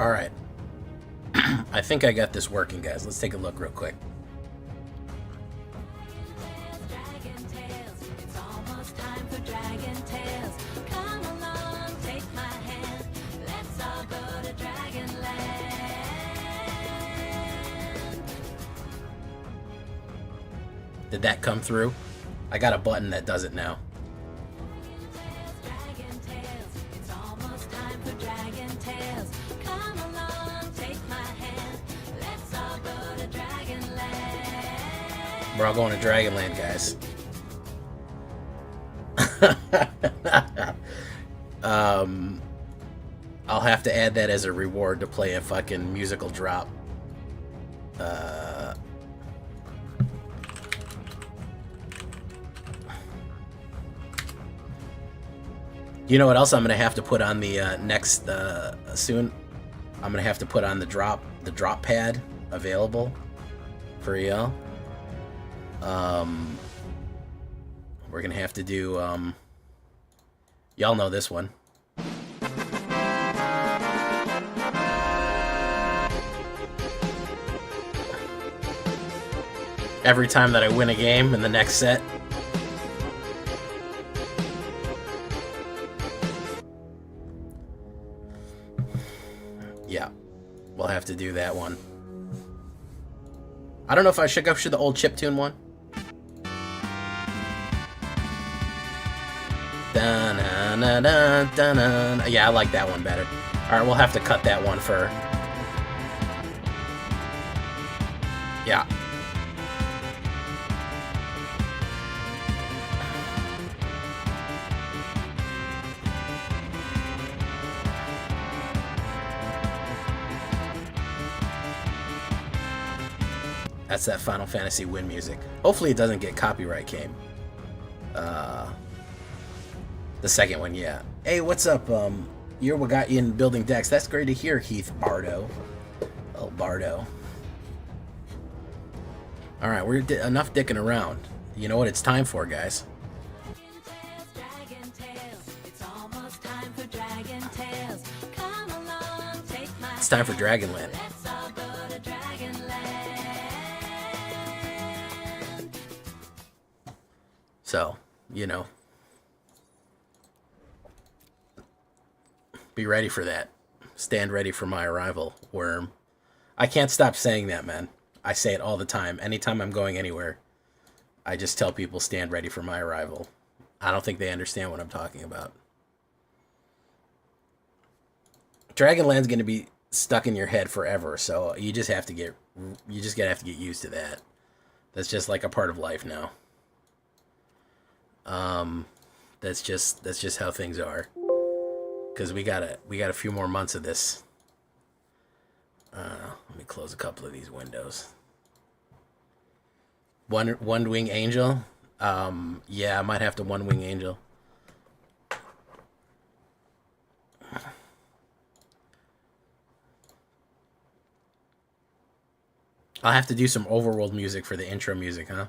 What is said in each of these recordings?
Alright. I think I got this working, guys. Let's take a look real quick. Did that come through? I got a button that does it now. We're all going to Dragonland, guys. I'll have to add that as a reward to play a fucking musical drop. You know what else I'm gonna have to put on the next soon? I'm gonna have to put on the drop pad available for y'all. We're gonna have to do y'all know this one. Every time that I win a game in the next set. Yeah, we'll have to do that one. I don't know if I should go to the old chiptune one. Dun-dun-dun-dun-dun. Yeah, I like that one better. Alright, we'll have to cut that one for... Yeah. That's that Final Fantasy win music. Hopefully it doesn't get copyright claim. The second one, yeah. Hey, what's up? You're what got you in building decks. That's great to hear, Heath Bardo. Oh, Bardo. Alright, we're enough dicking around. You know what it's time for, guys? It's time for Dragonland. So, you know, be ready for that. Stand ready for my arrival, worm. I can't stop saying that, man. I say it all the time. Anytime I'm going anywhere, I just tell people stand ready for my arrival. I don't think they understand what I'm talking about. Dragonland's going to be stuck in your head forever, so you just have to get used to that. That's just like a part of life now. That's just how things are. Because we got a few more months of this. Let me close a couple of these windows. One wing angel. Yeah, I might have to one wing angel. I'll have to do some overworld music for the intro music, huh?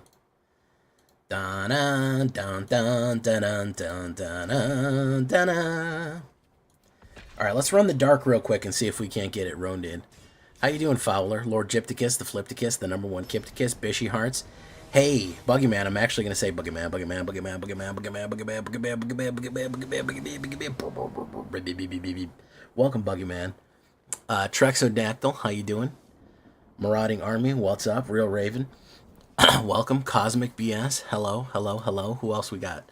Dun dun dun dun dun dun dun dun. All right, let's run the dark real quick and see if we can't get it roned in. How you doing, Fowler? Lord Gypticus, the Flipticus, the #1 Kipticus, Bishy Hearts. Hey, Buggyman, I'm actually gonna say Buggyman. Welcome, Buggyman. Trexodactyl, how you doing? Marauding Army, what's up? Real Raven. Welcome, Cosmic BS. Hello, hello, hello. Who else we got?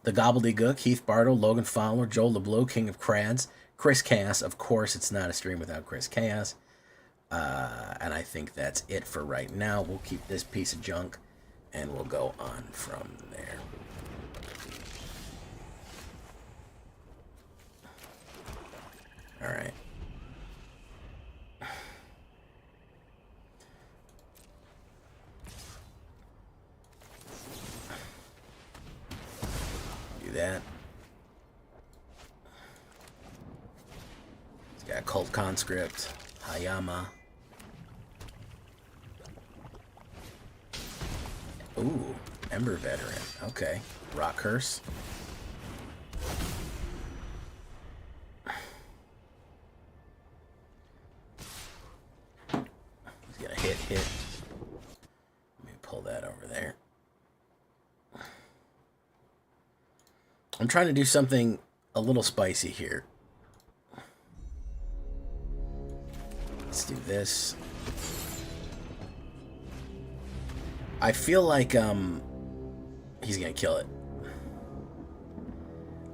The Gobbledygook, Heath Bardo, Logan Fowler, Joel LeBlue, King of Crads, Chris Chaos. Of course, it's not a stream without Chris Chaos. And I think that's it for right now. We'll keep this piece of junk, and we'll go on from there. All right. That. It's got Cult Conscript, Hayama. Ooh, Ember Veteran. Okay. Rock Curse. hit. Let me pull that over there. I'm trying to do something a little spicy here. Let's do this. I feel like he's gonna kill it.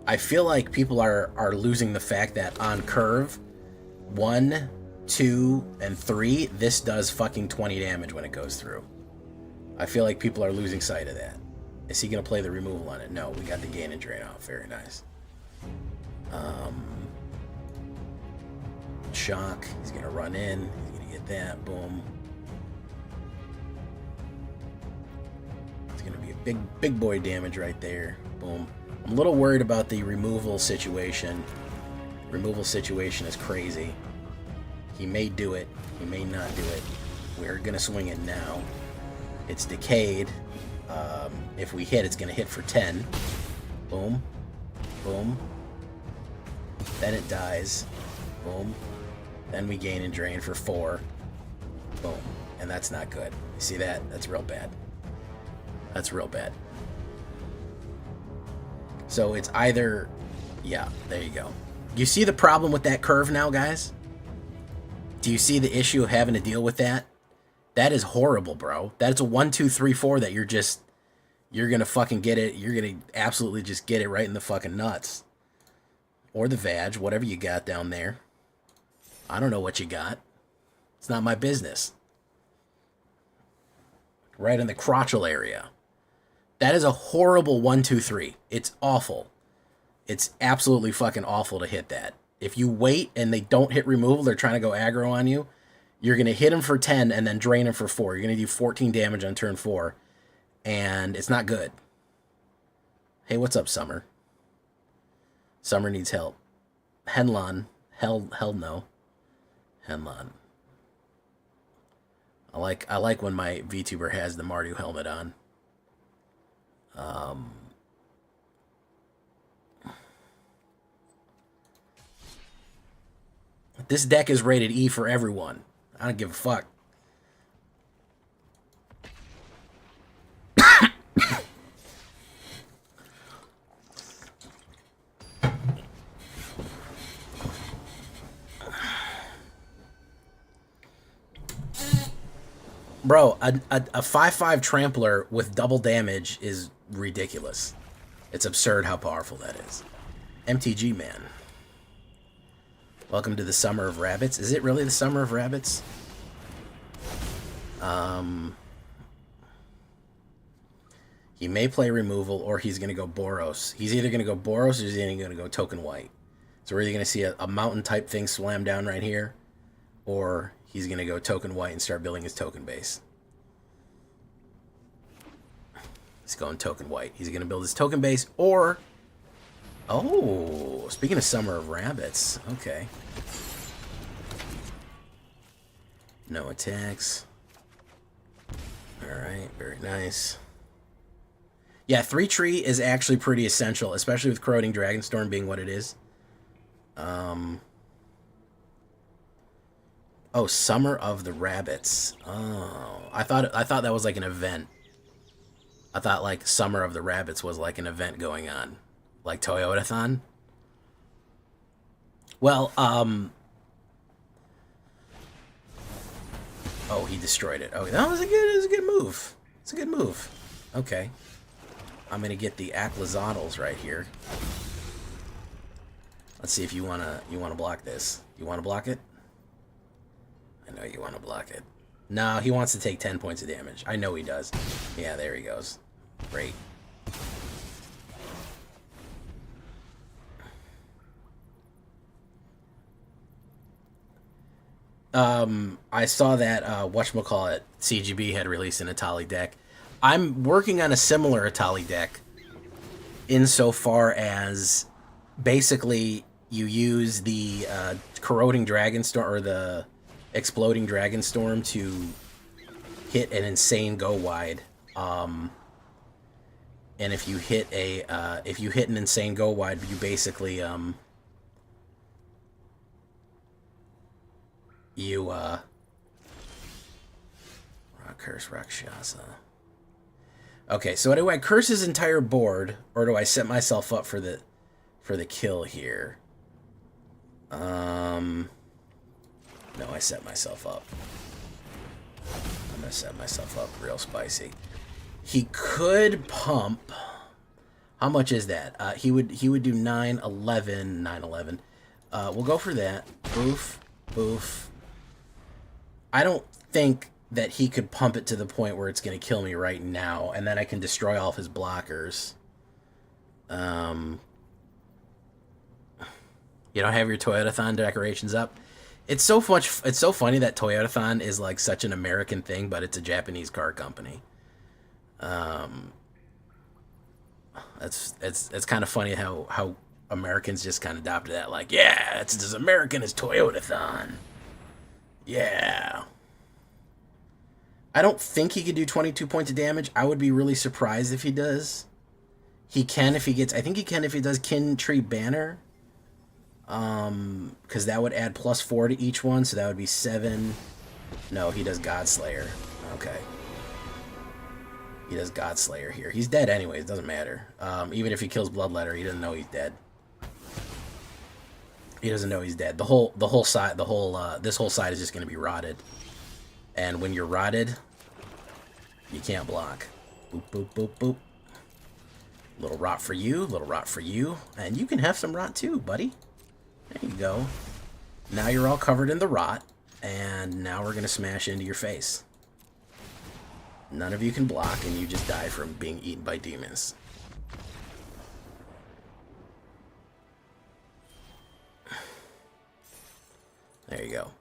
I feel like people are losing the fact that on curve 1, 2, and 3, this does fucking 20 damage when it goes through. I feel like people are losing sight of that. Is he gonna play the removal on it? No, we got the gain and drain off. Very nice. Shock. He's gonna run in. He's gonna get that. Boom. It's gonna be a big boy damage right there. Boom. I'm a little worried about the removal situation. Removal situation is crazy. He may do it. He may not do it. We're gonna swing it now. It's decayed. If we hit, it's gonna hit for 10. Boom. Boom. Then it dies. Boom. Then we gain and drain for 4. Boom. And that's not good. You see that? That's real bad. That's real bad. So it's either... Yeah, there you go. You see the problem with that curve now, guys? Do you see the issue of having to deal with that? That is horrible, bro. That's a 1, 2, 3, 4 that you're just... You're gonna fucking get it. You're gonna absolutely just get it right in the fucking nuts. Or the vag, whatever you got down there. I don't know what you got. It's not my business. Right in the crotchal area. That is a horrible 1, 2, 3. It's awful. It's absolutely fucking awful to hit that. If you wait and they don't hit removal, they're trying to go aggro on you, you're going to hit them for 10 and then drain them for 4. You're going to do 14 damage on turn 4. And it's not good. Hey, what's up, Summer? Summer needs help. Henlon. Hell no. Henlon. I like when my VTuber has the Mardu helmet on. This deck is rated E for everyone. I don't give a fuck. Bro, a 5/5 trampler with double damage is ridiculous. It's absurd how powerful that is. MTG man. Welcome to the Summer of Rabbits. Is it really the Summer of Rabbits? He may play removal or he's going to go Boros. He's either going to go Boros or he's going to go token white. So we're either going to see a mountain type thing slam down right here, or he's going to go token white and start building his token base. He's going token white. He's going to build his token base, or... Oh, speaking of Summer of Rabbits. Okay. No attacks. Alright, very nice. Yeah, 3-tree is actually pretty essential, especially with Corroding Dragonstorm being what it is. Oh, Summer of the Rabbits. Oh, I thought that was like an event. I thought like Summer of the Rabbits was like an event going on, like Toyotathon. Well, oh, he destroyed it. Okay, that was a good move. It's a good move. Okay, I'm gonna get the Aclazotls right here. Let's see if you wanna block this. You wanna block it? I know you want to block it. No, he wants to take 10 points of damage. I know he does. Yeah, there he goes. Great. I saw that, whatchamacallit, CGB had released an Atali deck. I'm working on a similar Atali deck insofar as basically you use the Corroding Dragonstorm, or the Exploding Dragonstorm, to hit an insane go wide. And if you hit an insane go wide, you basically Rock Curse, Rakshasa. Okay, so do I curse his entire board, or do I set myself up for the kill here? No, I set myself up. I'm gonna set myself up real spicy. He could pump. How much is that? He would do 9, 11, 9, 11. We'll go for that. Boof, boof. I don't think that he could pump it to the point where it's going to kill me right now, and then I can destroy all of his blockers. You don't have your Toyotathon decorations up. It's so funny that Toyotathon is like such an American thing, but it's a Japanese car company. It's kind of funny how Americans just kind of adopted that. Like, yeah, it's as American as Toyotathon. Yeah. I don't think he could do 22 points of damage. I would be really surprised if he does. He can if he gets... I think he can if he does Kin Tree Banner. Because that would add +4 to each one, so that would be 7. No, he does Godslayer. Okay. He does Godslayer here. He's dead anyways, doesn't matter. Even if he kills Bloodletter, he doesn't know he's dead. He doesn't know he's dead. This whole side is just going to be rotted. And when you're rotted, you can't block. Boop, boop, boop, boop. Little rot for you, little rot for you. And you can have some rot too, buddy. There you go. Now you're all covered in the rot. And now we're going to smash into your face. None of you can block, and you just die from being eaten by demons. There you go.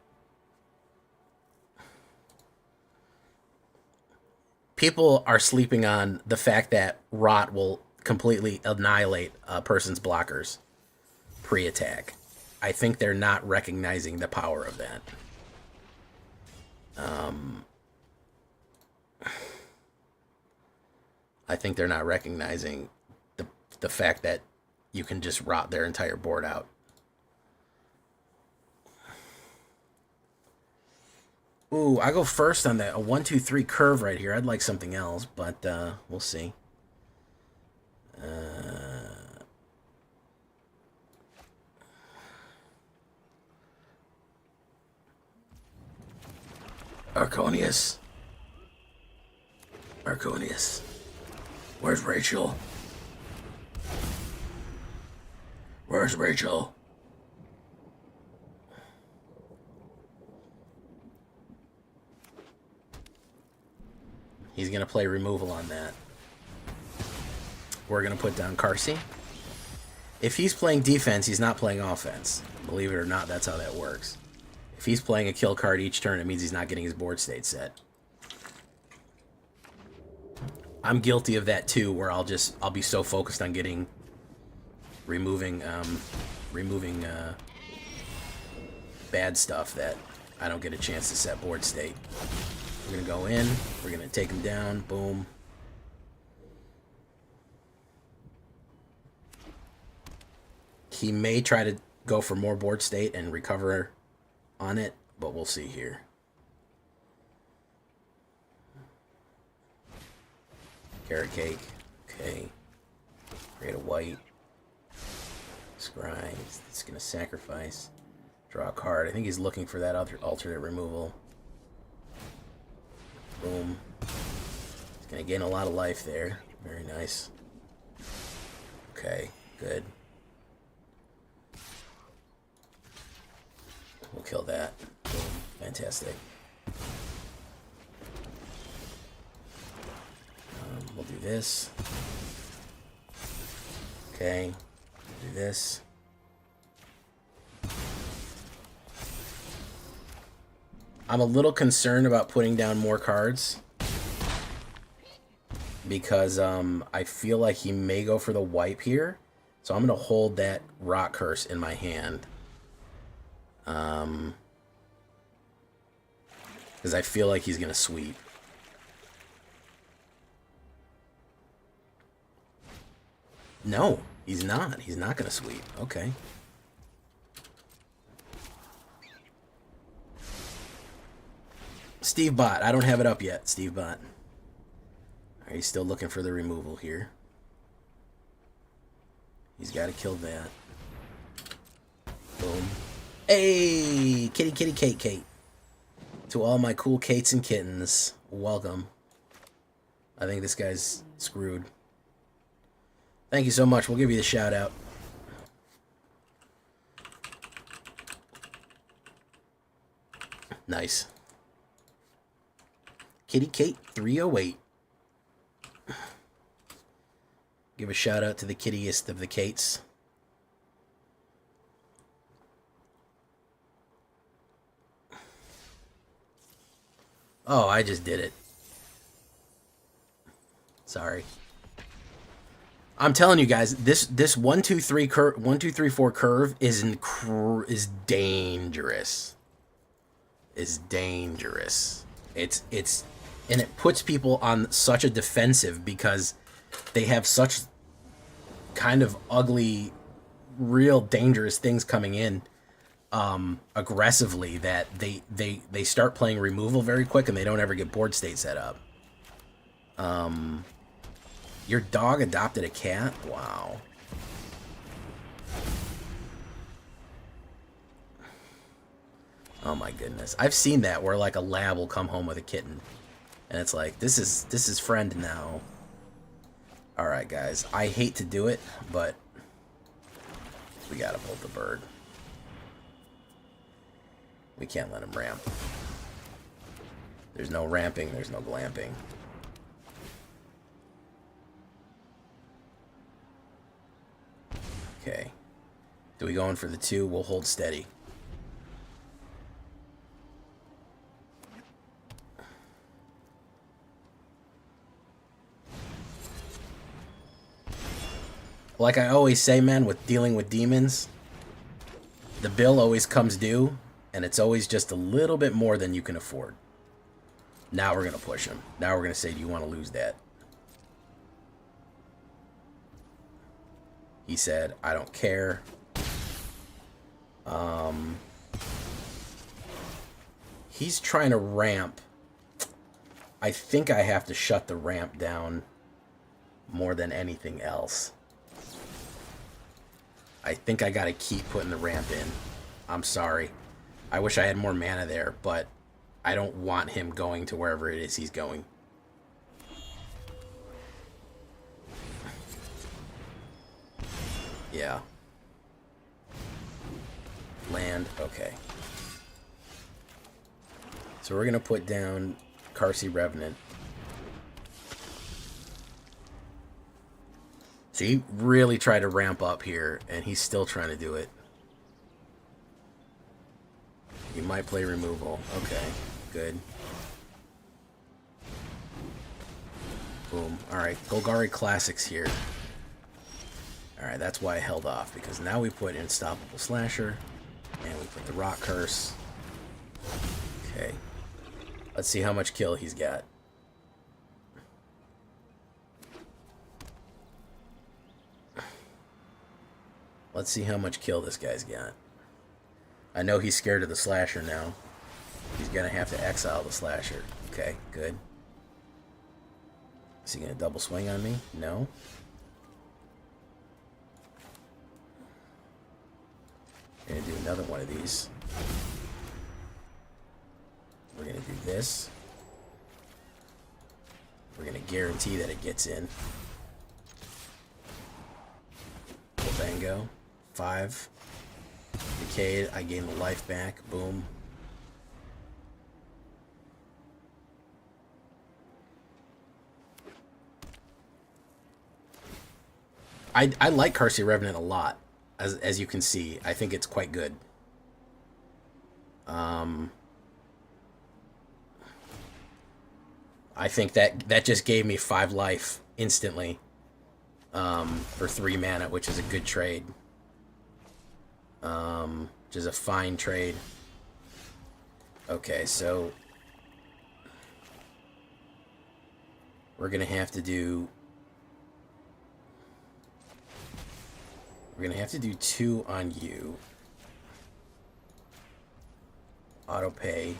People are sleeping on the fact that rot will completely annihilate a person's blockers pre-attack. I think they're not recognizing the power of that. I think they're not recognizing the fact that you can just rot their entire board out. Ooh, I go first on that. A 1, 2, 3 curve right here. I'd like something else, but we'll see. Arconius. Arconius. Where's Rachel? Where's Rachel? He's going to play removal on that. We're going to put down Carsey. If he's playing defense, he's not playing offense. Believe it or not, that's how that works. If he's playing a kill card each turn, it means he's not getting his board state set. I'm guilty of that too, where I'll be so focused on removing bad stuff that I don't get a chance to set board state. We're gonna go in, we're gonna take him down, boom. He may try to go for more board state and recover on it, but we'll see here. Carrot cake, okay. Create a white. Scry, it's gonna sacrifice. Draw a card. I think he's looking for that other alternate removal. Boom. He's gonna gain a lot of life there. Very nice. Okay, good. We'll kill that. Boom. Fantastic. We'll do this. Okay. Do this. I'm a little concerned about putting down more cards because I feel like he may go for the wipe here. So I'm going to hold that Rock Curse in my hand. Because I feel like he's going to sweep. No, he's not. He's not going to sweep. Okay. Steve Bot. I don't have it up yet, Steve Bot. Are you still looking for the removal here? He's got to kill that. Boom. Hey! Kitty, kitty, Kate, Kate. To all my cool Kates and kittens, welcome. I think this guy's screwed. Thank you so much. We'll give you the shout out. Nice. Kitty Kate 308. Give a shout out to the kittiest of the Kates. Oh, I just did it. Sorry. I'm telling you guys, this 1 2 3 curve, 1 2 3 4 curve is dangerous. Is dangerous. It's and it puts people on such a defensive because they have such kind of ugly, real dangerous things coming in aggressively that they start playing removal very quick and they don't ever get board state set up. Your dog adopted a cat? Wow. Oh my goodness. I've seen that where like a lab will come home with a kitten. And it's like, this is friend now. Alright guys, I hate to do it, but we gotta bolt the bird. We can't let him ramp. There's no ramping, there's no glamping. Okay. Do we go in for the 2? We'll hold steady. Like I always say, man, with dealing with demons, the bill always comes due, and it's always just a little bit more than you can afford. Now we're going to push him. Now we're going to say, do you want to lose that? He said, I don't care. He's trying to ramp. I think I have to shut the ramp down more than anything else. I think I gotta keep putting the ramp in. I'm sorry. I wish I had more mana there, but I don't want him going to wherever it is he's going. Yeah. Land, okay. So we're gonna put down Karsi Revenant. So he really tried to ramp up here, and he's still trying to do it. He might play removal. Okay, good. Boom. Alright, Golgari Classics here. Alright, that's why I held off, because now we put Unstoppable Slasher, and we put the Rock Curse. Okay. Let's see how much kill he's got. Let's see how much kill this guy's got. I know he's scared of the Slasher now. He's gonna have to exile the Slasher. Okay, good. Is he gonna double swing on me? No. Gonna do another one of these. We're gonna do this. We're gonna guarantee that it gets in. Bango. 5. Decayed. I gain the life back. Boom. I like Karsi Revenant a lot. As you can see, I think it's quite good. I think that just gave me 5 life instantly for 3 mana, which is a good trade. Which is a fine trade. Okay, so we're gonna have to do 2 on you. Auto pay.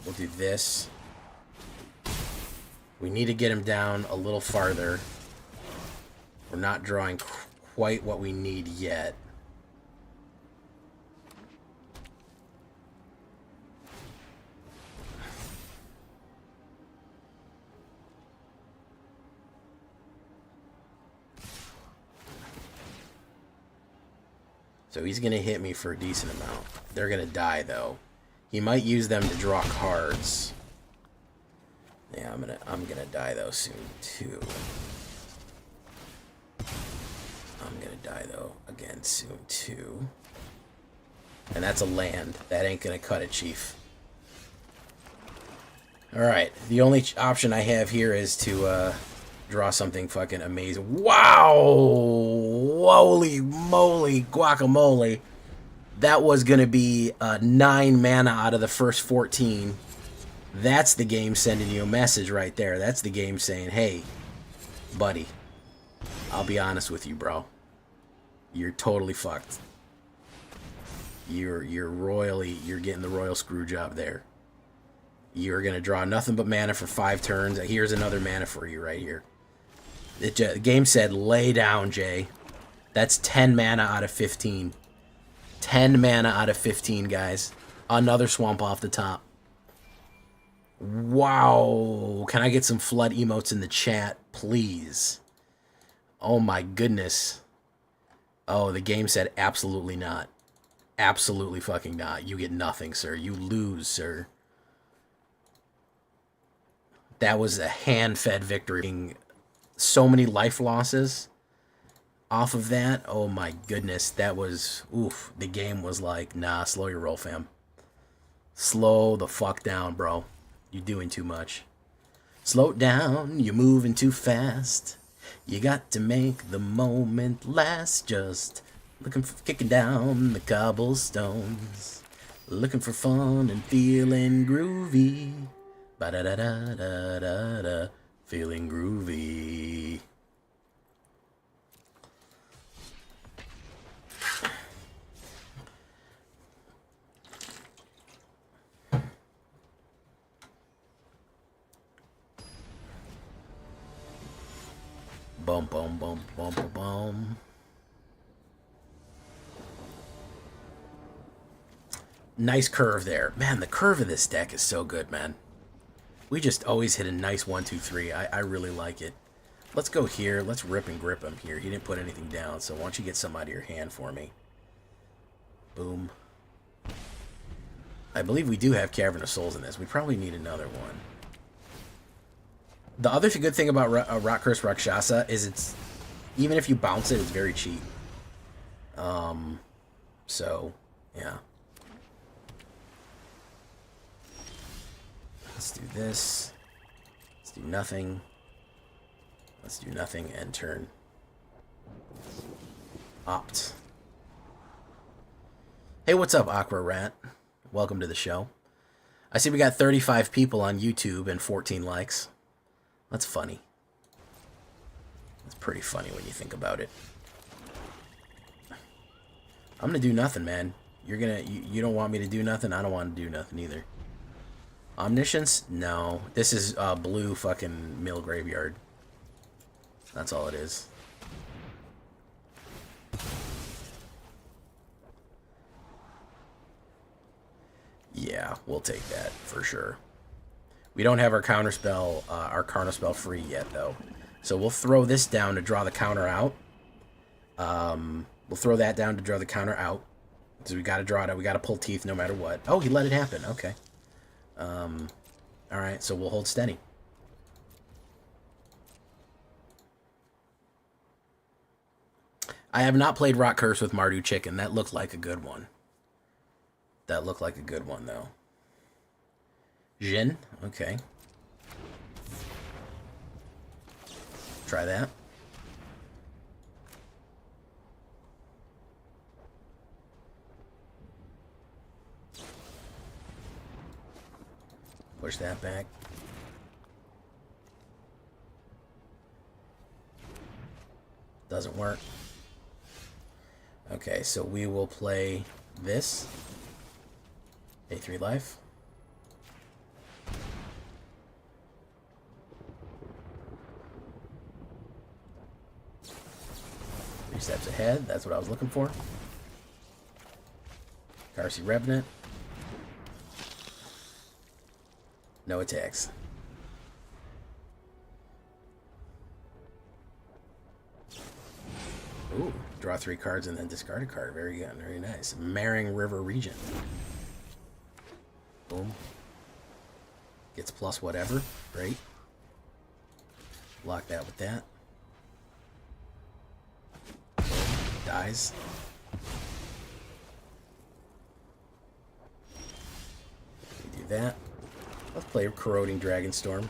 We'll do this. We need to get him down a little farther. We're not drawing quite what we need yet. So he's going to hit me for a decent amount. They're going to die, though. He might use them to draw cards. Yeah, I'm gonna die, though, soon, too. I'm going to die, though, again, soon, too. And that's a land. That ain't going to cut it, Chief. Alright, the only option I have here is to draw something fucking amazing. Wow! Holy moly, guacamole. That was going to be 9 mana out of the first 14. That's the game sending you a message right there. That's the game saying, hey, buddy, I'll be honest with you, bro. You're totally fucked. You're getting the royal screw job there. You're going to draw nothing but mana for 5 turns. Here's another mana for you right here. The game said, lay down, Jay. That's 10 mana out of 15. 10 mana out of 15, guys. Another swamp off the top. Wow. Can I get some flood emotes in the chat, please? Oh, my goodness. Oh, the game said absolutely not. Absolutely fucking not. You get nothing, sir. You lose, sir. That was a hand-fed victory. So many life losses off of that. Oh my goodness. That was, oof. The game was like, nah, slow your roll, fam. Slow the fuck down, bro. You're doing too much. Slow it down. You're moving too fast. You got to make the moment last. Just looking for kicking down the cobblestones. Looking for fun and feeling groovy. Ba-da-da-da-da-da-da. Feeling groovy. Bum, bum, bum, bum, bum, bum. Nice curve there. Man, the curve of this deck is so good, man. We just always hit a nice 1, 2, 3. I really like it. Let's go here. Let's rip and grip him here. He didn't put anything down, so why don't you get some out of your hand for me? Boom. I believe we do have Cavern of Souls in this. We probably need another one. The other good thing about Rock Curse Rakshasa is it's, even if you bounce it, it's very cheap. So, yeah. Let's do this. Let's do nothing. Let's do nothing and turn. Opt. Hey, what's up, Aqua Rat? Welcome to the show. I see we got 35 people on YouTube and 14 likes. That's funny. That's pretty funny when you think about it. I'm gonna do nothing, man. You don't want me to do nothing? I don't want to do nothing either. Omniscience? No. This is blue fucking mill graveyard. That's all it is. Yeah, we'll take that for sure. We don't have our counterspell, our counterspell free yet, though. So we'll throw this down to draw the counter out. We'll throw that down to draw the counter out. So we got to draw it out. We got to pull teeth no matter what. Oh, he let it happen. Okay. Alright, so we'll hold steady. I have not played Rock Curse with Mardu Chicken. That looked like a good one. That looked like a good one, though. Jin? Okay. Try that. Push that back. Doesn't work. Okay, so we will play this. A3 life. head. That's what I was looking for. Karsi Revenant. No attacks. Ooh, draw 3 cards and then discard a card. Very good, very nice. Maring River Regent. Boom. Gets plus whatever. Great. Lock that with that. Boom. Dies. Do that. Let's play Corroding Dragonstorm.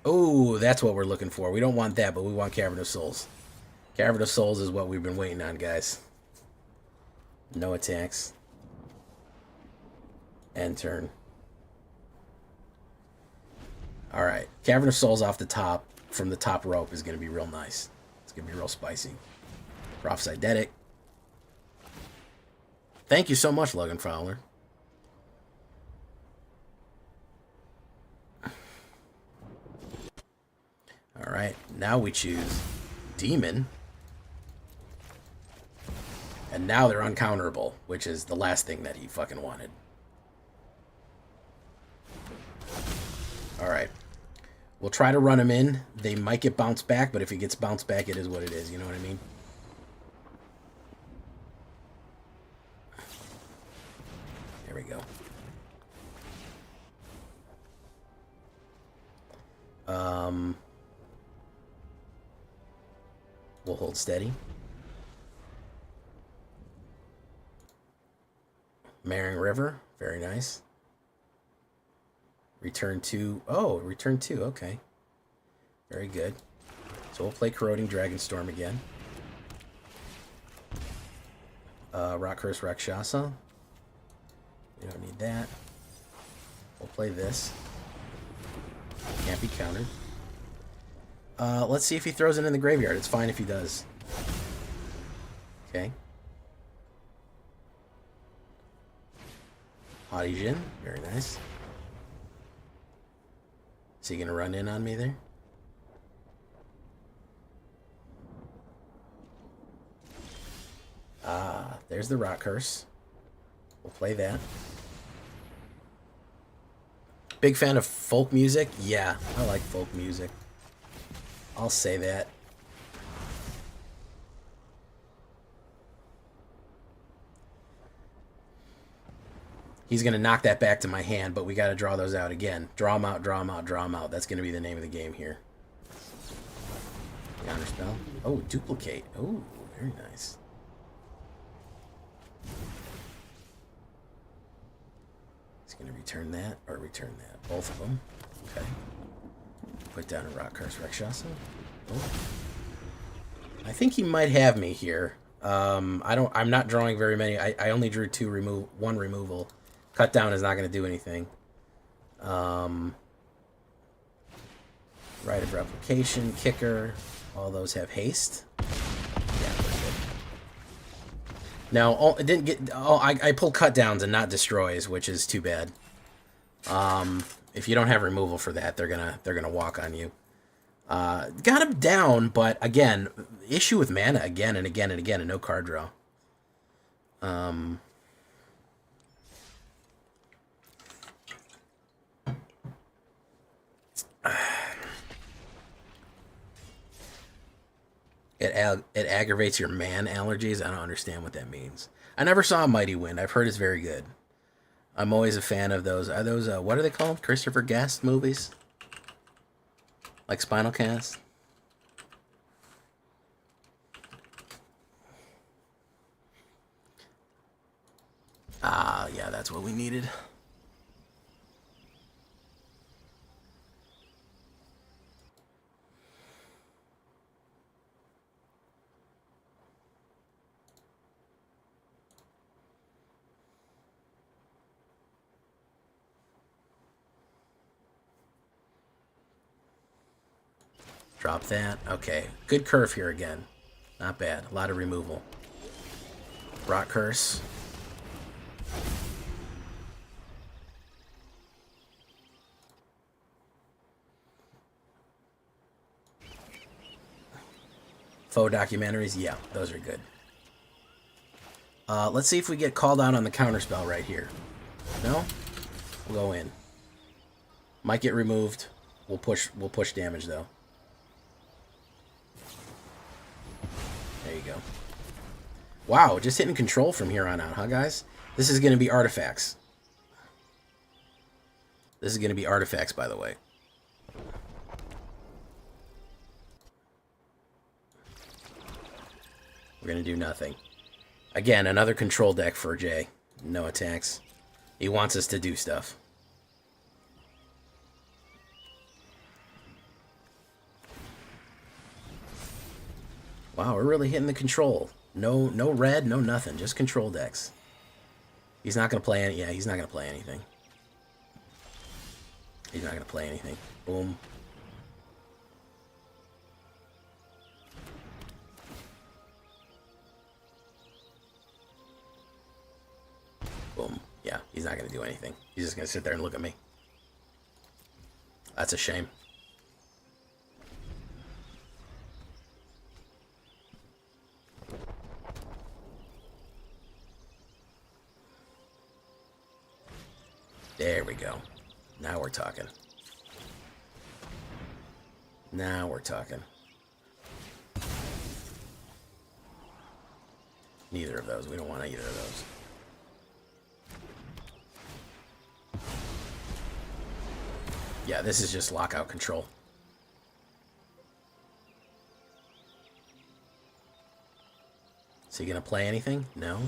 Oh, that's what we're looking for. We don't want that, but we want Cavern of Souls. Cavern of Souls is what we've been waiting on, guys. No attacks. End turn. Alright. Cavern of Souls off the top, from the top rope, is going to be real nice. It's going to be real spicy. Prophesidetic. Thank you so much, Logan Fowler. Alright, now we choose Demon. And now they're uncounterable, which is the last thing that he fucking wanted. Alright. We'll try to run him in. They might get bounced back, but if he gets bounced back, it is what it is. You know what I mean? There we go. We'll hold steady. Maring River, very nice. Return 2. Oh, return 2, okay. Very good. So we'll play Corroding Dragonstorm again. Rock Curse Rakshasa. We don't need that. We'll play this. Can't be countered. Let's see if he throws it in the graveyard. It's fine if he does. Okay. Haughty Jin, very nice. Is he going to run in on me there? Ah, there's the Rock Curse. We'll play that. Big fan of folk music? Yeah, I like folk music. I'll say that. He's going to knock that back to my hand, but we got to draw those out again. Draw them out, draw them out, draw them out. That's going to be the name of the game here. Counterspell. Oh, duplicate. Oh, very nice. He's going to return that, or return that. Both of them. Okay. Put down a Rock Curse Rakshasa. Oh. I think he might have me here. I'm not drawing very many. I only drew one removal. Cut down is not going to do anything. Rite of Replication, Kicker, all those have haste. Yeah, we're good. Now, it didn't get. Oh, I pulled cut downs and not destroys, which is too bad. If you don't have removal for that, they're gonna walk on you. Got him down, but again, issue with mana again and again and again, and no card draw. It aggravates your man allergies. I don't understand what that means. I never saw Mighty Wind. I've heard it's very good. I'm always a fan of those. Are those what are they called? Christopher Guest movies? Like Spinal Cast? Ah, yeah, that's what we needed. Drop that. Okay. Good curve here again. Not bad. A lot of removal. Rock Curse. Faux documentaries, yeah, those are good. Let's see if we get called out on the counterspell right here. No? We'll go in. Might get removed. We'll push damage though. There you go. Wow, just hitting control from here on out, huh guys? This is gonna be artifacts. This is gonna be artifacts, by the way. We're gonna do nothing. Again, another control deck for Jay. No attacks. He wants us to do stuff. Wow, we're really hitting the control. No red, no nothing. Just control decks. He's not gonna play any. Yeah, he's not gonna play anything. He's not gonna play anything. Boom. Boom. Yeah, he's not going to do anything. He's just going to sit there and look at me. That's a shame. There we go. Now we're talking. Now we're talking. Neither of those. We don't want either of those. Yeah, this is just lockout control. Is he gonna play anything? No.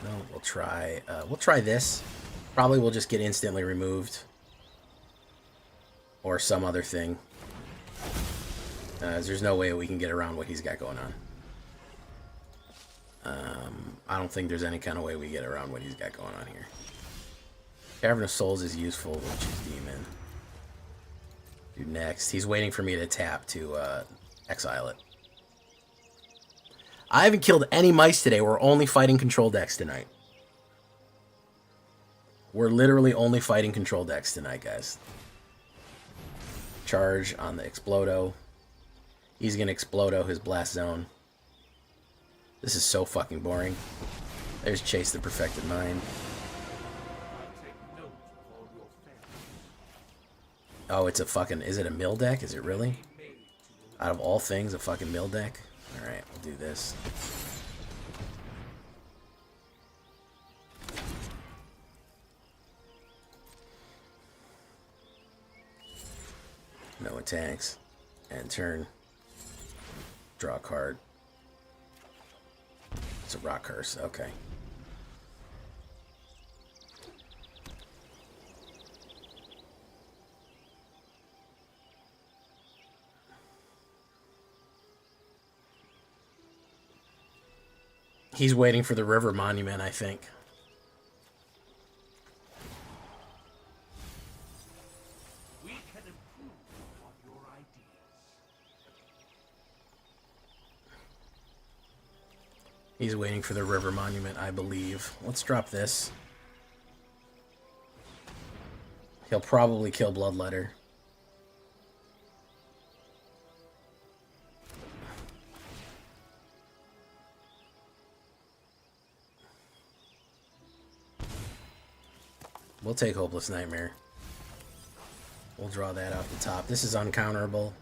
No, we'll try this. Probably we'll just get instantly removed. Or some other thing. There's no way we can get around what he's got going on. I don't think there's any kind of way we get around what he's got going on here. Cavern of Souls is useful, which is Demon. Do next. He's waiting for me to tap to exile it. I haven't killed any mice today. We're only fighting control decks tonight. We're literally only fighting control decks tonight, guys. Charge on the Explodo. He's going to Explodo his Blast Zone. This is so fucking boring. There's Chase the Perfected Mind. Oh, it's a fucking... Is it a mill deck? Is it really? Out of all things, a fucking mill deck? Alright, we'll do this. No attacks. End turn. Draw a card. It's a Rock Curse. Okay. He's waiting for the River Monument, I think. We can improve on your ideas. He's waiting for the River Monument, I believe. Let's drop this. He'll probably kill Bloodletter. We'll take Hopeless Nightmare. We'll draw that off the top. This is uncounterable.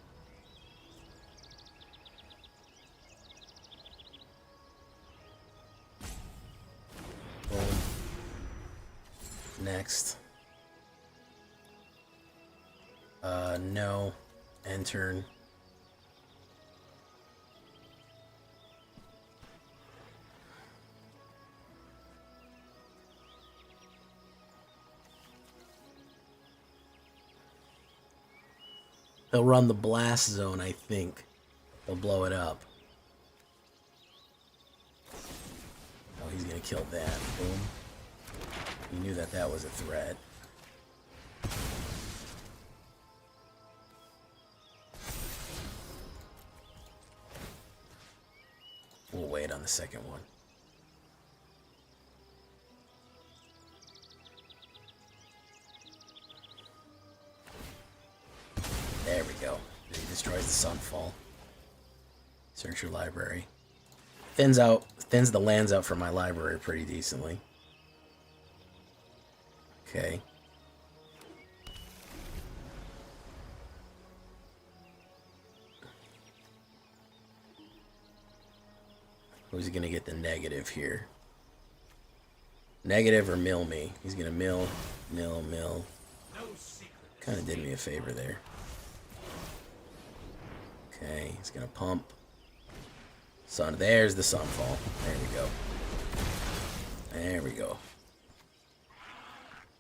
Boom. Next. No. End turn. He'll run the Blast Zone, I think. He'll blow it up. Oh, he's gonna kill that. Boom. He knew that that was a threat. We'll wait on the second one. There we go. He destroys the Sunfall. Search your library. Thins the lands out for my library pretty decently. Okay. Who's gonna get the negative here? Negative or mill me? He's gonna mill. Kind of did me a favor there. Okay, he's gonna pump. Sun. There's the sunfall. There we go. There we go.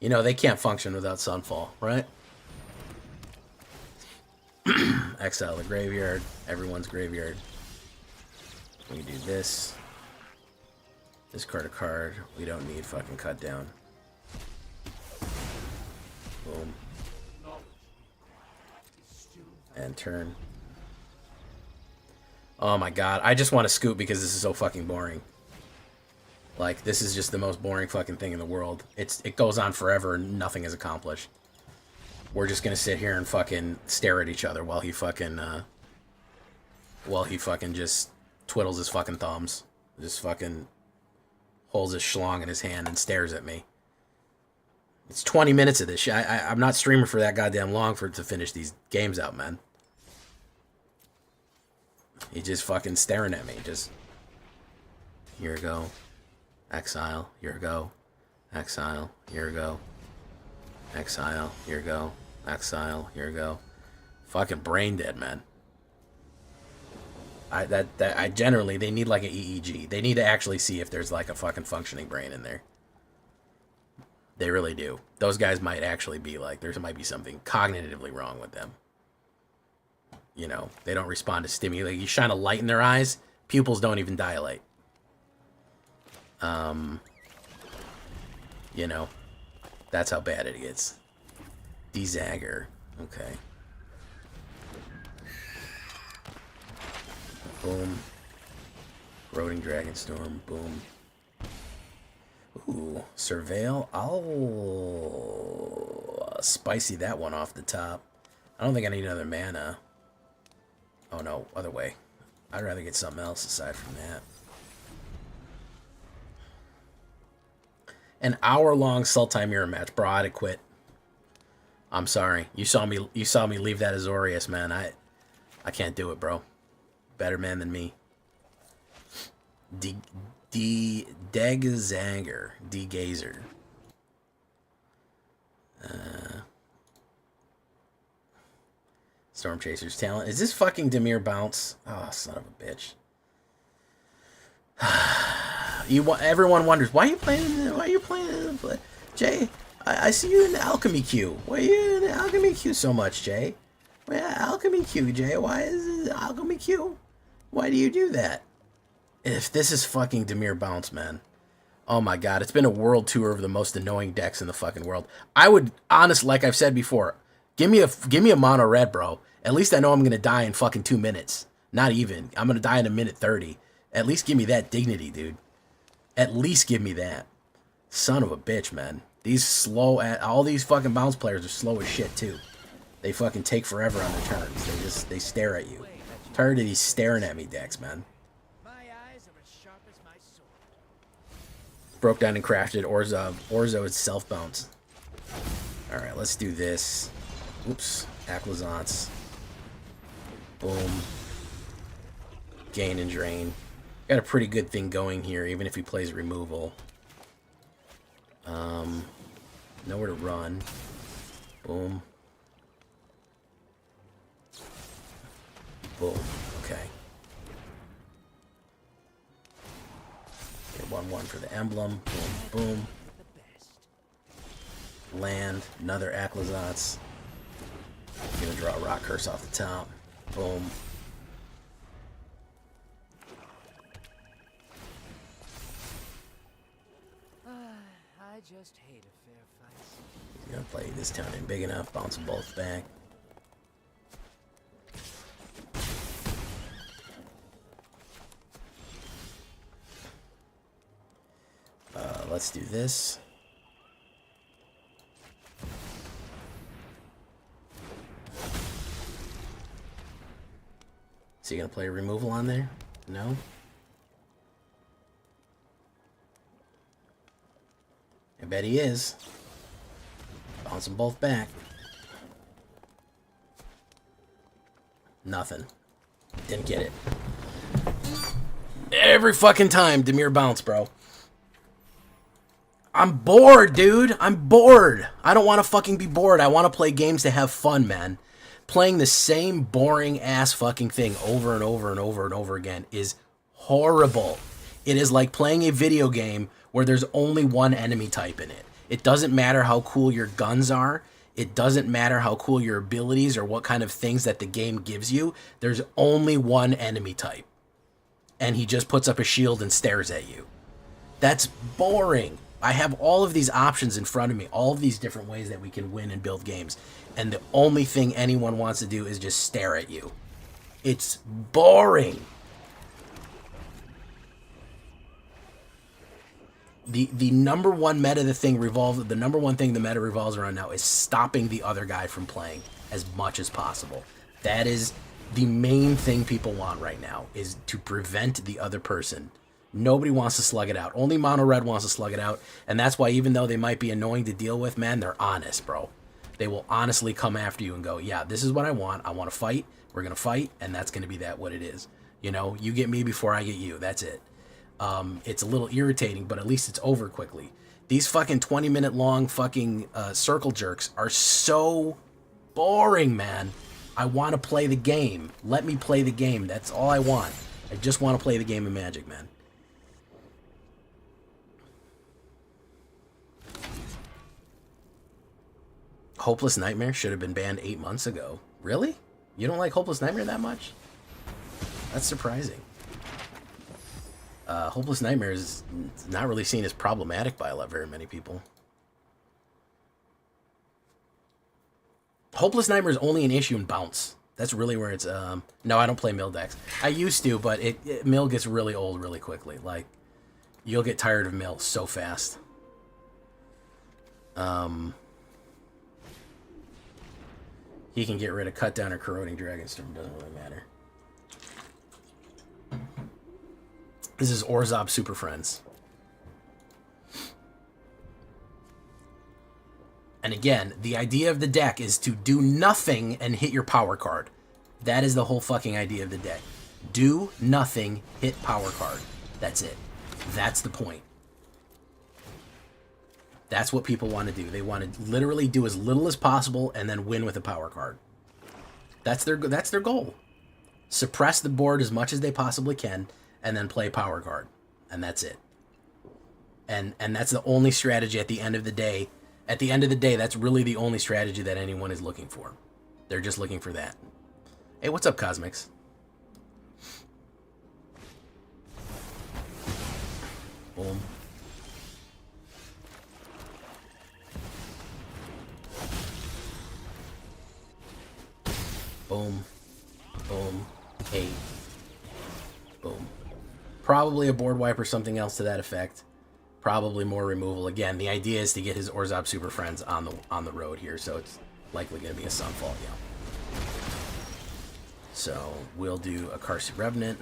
You know, they can't function without sunfall, right? Exile the graveyard. Everyone's graveyard. We do this. Discard a card. We don't need fucking cut down. Boom. And turn. Oh my god. I just want to scoop because this is so fucking boring. Like, this is just the most boring fucking thing in the world. It goes on forever and nothing is accomplished. We're just gonna sit here and fucking stare at each other while he fucking just twiddles his fucking thumbs. Just fucking holds his schlong in his hand and stares at me. It's 20 minutes of this shit. I'm not streaming for that goddamn long to finish these games out, man. He's just fucking staring at me. Just, here we go. Exile. Here we go. Exile. Here we go. Exile. Here we go. Exile. Here we go. Fucking brain dead, man. I generally, they need like an EEG. They need to actually see if there's like a fucking functioning brain in there. They really do. Those guys might actually be like, there might be something cognitively wrong with them. You know, they don't respond to stimuli. You shine a light in their eyes, pupils don't even dilate. You know, that's how bad it gets. Dezagger. Okay. Boom. Roding Dragonstorm. Boom. Ooh, Surveil. I'll spicy that one off the top. I don't think I need another mana. Oh no, other way. I'd rather get something else aside from that. An hour-long Sultai Mirror match, bro. I'd have quit. I'm sorry. You saw me leave that Azorius, man. I can't do it, bro. Better man than me. Degazanger. Degazer. Storm Chaser's talent. Is this fucking Dimir bounce? Oh, son of a bitch. Everyone wonders, why are you playing Jay, I see you in the alchemy queue. Why are you in the alchemy queue so much, Jay? Well, alchemy queue, Jay. Why is it alchemy queue? Why do you do that? If this is fucking Dimir bounce, man. Oh my god, it's been a world tour of the most annoying decks in the fucking world. I would, honestly, like I've said before, give me a mono red, bro. At least I know I'm gonna die in fucking 2 minutes. Not even. I'm gonna die in 1:30. At least give me that dignity, dude. At least give me that. Son of a bitch, man. These all these fucking bounce players are slow as shit too. They fucking take forever on their turns. They stare at you. Tired of these staring at me decks, man. Broke down and crafted Orzo is self bounce. Alright, let's do this. Oops. Aclazance. Boom. Gain and drain. Got a pretty good thing going here, even if he plays removal. Nowhere to run. Boom. Boom. Okay. Get 1/1 for the emblem. Boom. Boom. Land. Another Aclazance. Gonna draw a Rock Curse off the top. Boom. I just hate a fair fight. He's gonna play this town in big enough, bounce them both back. Let's do this. Is he going to play removal on there? No? I bet he is. Bounce them both back. Nothing. Didn't get it. Every fucking time, Demir bounce, bro. I'm bored, dude. I'm bored. I don't want to fucking be bored. I want to play games to have fun, man. Playing the same boring ass fucking thing over and over and over and over again is horrible. It is like playing a video game where there's only one enemy type in it. It doesn't matter how cool your guns are. It doesn't matter how cool your abilities or what kind of things that the game gives you. There's only one enemy type. And he just puts up a shield and stares at you. That's boring. I have all of these options in front of me, all of these different ways that we can win and build games. And the only thing anyone wants to do is just stare at you. It's boring. The number one meta the number one thing the meta revolves around now is stopping the other guy from playing as much as possible. That is the main thing people want right now, is to prevent the other person. Nobody wants to slug it out. Only Mono Red wants to slug it out, and that's why even though they might be annoying to deal with, man, they're honest, bro. They will honestly come after you and go, yeah, this is what I want. I want to fight. We're going to fight, and that's going to be what it is. You know, you get me before I get you. That's it. It's a little irritating, but at least it's over quickly. These fucking 20-minute long fucking circle jerks are so boring, man. I want to play the game. Let me play the game. That's all I want. I just want to play the game of Magic, man. Hopeless Nightmare should have been banned 8 months ago. Really? You don't like Hopeless Nightmare that much? That's surprising. Hopeless Nightmare is not really seen as problematic by very many people. Hopeless Nightmare is only an issue in Bounce. That's really where it's... No, I don't play Mill decks. I used to, but Mill gets really old really quickly. Like, you'll get tired of Mill so fast. He can get rid of Cut Down or Corroding Dragonstorm. Doesn't really matter. This is Orzhov Super Friends. And again, the idea of the deck is to do nothing and hit your power card. That is the whole fucking idea of the deck. Do nothing, hit power card. That's it. That's the point. That's what people want to do. They want to literally do as little as possible and then win with a power card. That's their goal. Suppress the board as much as they possibly can and then play power card. And that's it. And that's the only strategy at the end of the day. At the end of the day, that's really the only strategy that anyone is looking for. They're just looking for that. Hey, what's up, Cosmics? Boom. Boom. Boom. 8. Boom. Probably a board wipe or something else to that effect. Probably more removal. Again, the idea is to get his Orzhov Super Friends on the road here, so it's likely going to be a Sunfall, yeah. So we'll do a Karsi Revenant.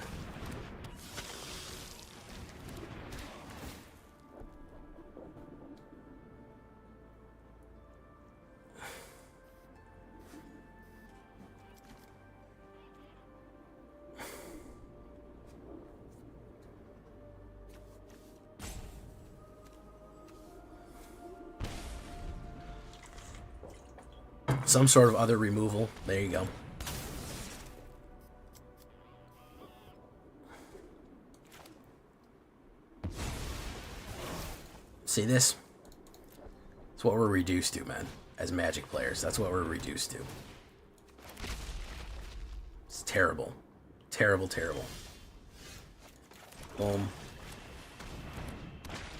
Some sort of other removal. There you go. See this? It's what we're reduced to, man. As Magic players, that's what we're reduced to. It's terrible. Terrible, terrible. Boom.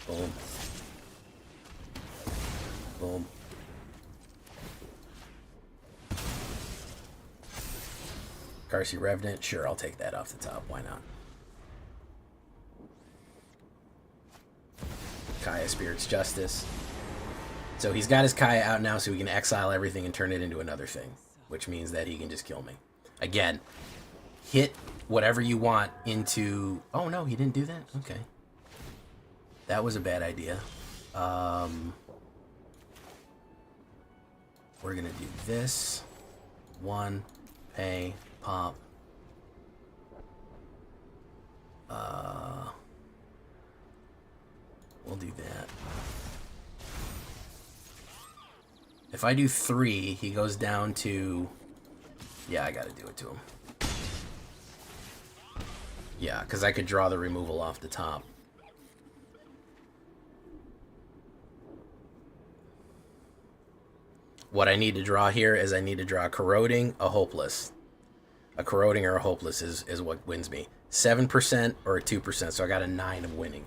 Boom. Boom. Karsi Revenant, sure, I'll take that off the top. Why not? Kaya Spirit's Justice. So he's got his Kaya out now so he can exile everything and turn it into another thing, which means that he can just kill me. Again, hit whatever you want into... Oh, no, he didn't do that? Okay. That was a bad idea. We're going to do this. 1, pay, pop. We'll do that. If I do 3, he goes down to... Yeah, I got to do it to him. Yeah, because I could draw the removal off the top. What I need to draw here is I need to draw a corroding, a hopeless. A corroding or a hopeless is what wins me. 7% or a 2%, so I got a 9 of winning.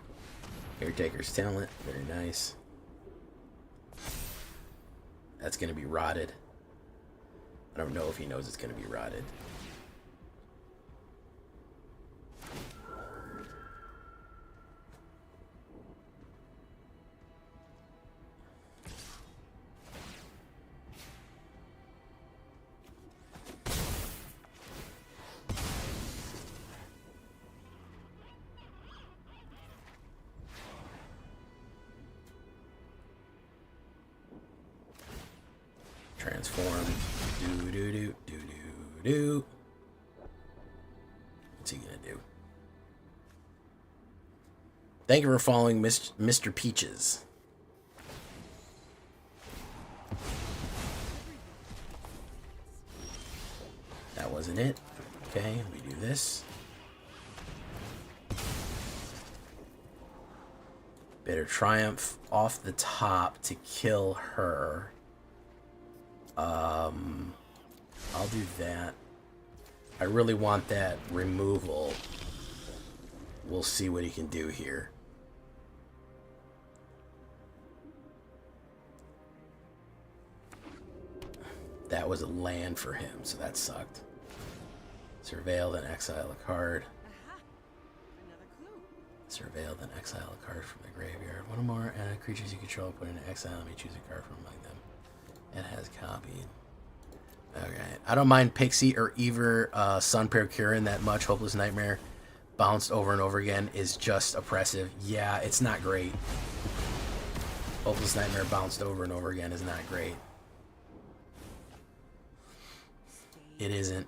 Caretaker's Talent, very nice. That's going to be rotted. I don't know if he knows it's going to be rotted. Transform. Do. What's he gonna do? Thank you for following Mr. Peaches. That wasn't it. Okay, we do this. Bitter Triumph off the top to kill her. I'll do that. I really want that removal. We'll see what he can do here. That was a land for him, so that sucked. Surveil, then exile a card. Surveil, then exile a card from the graveyard. One or more creatures you control put into exile. Let me choose a card from among them. It has copied. Okay. I don't mind Pixie or Ever Sun Procuring that much. Hopeless Nightmare bounced over and over again is just oppressive. Yeah, it's not great. Hopeless Nightmare bounced over and over again is not great. It isn't.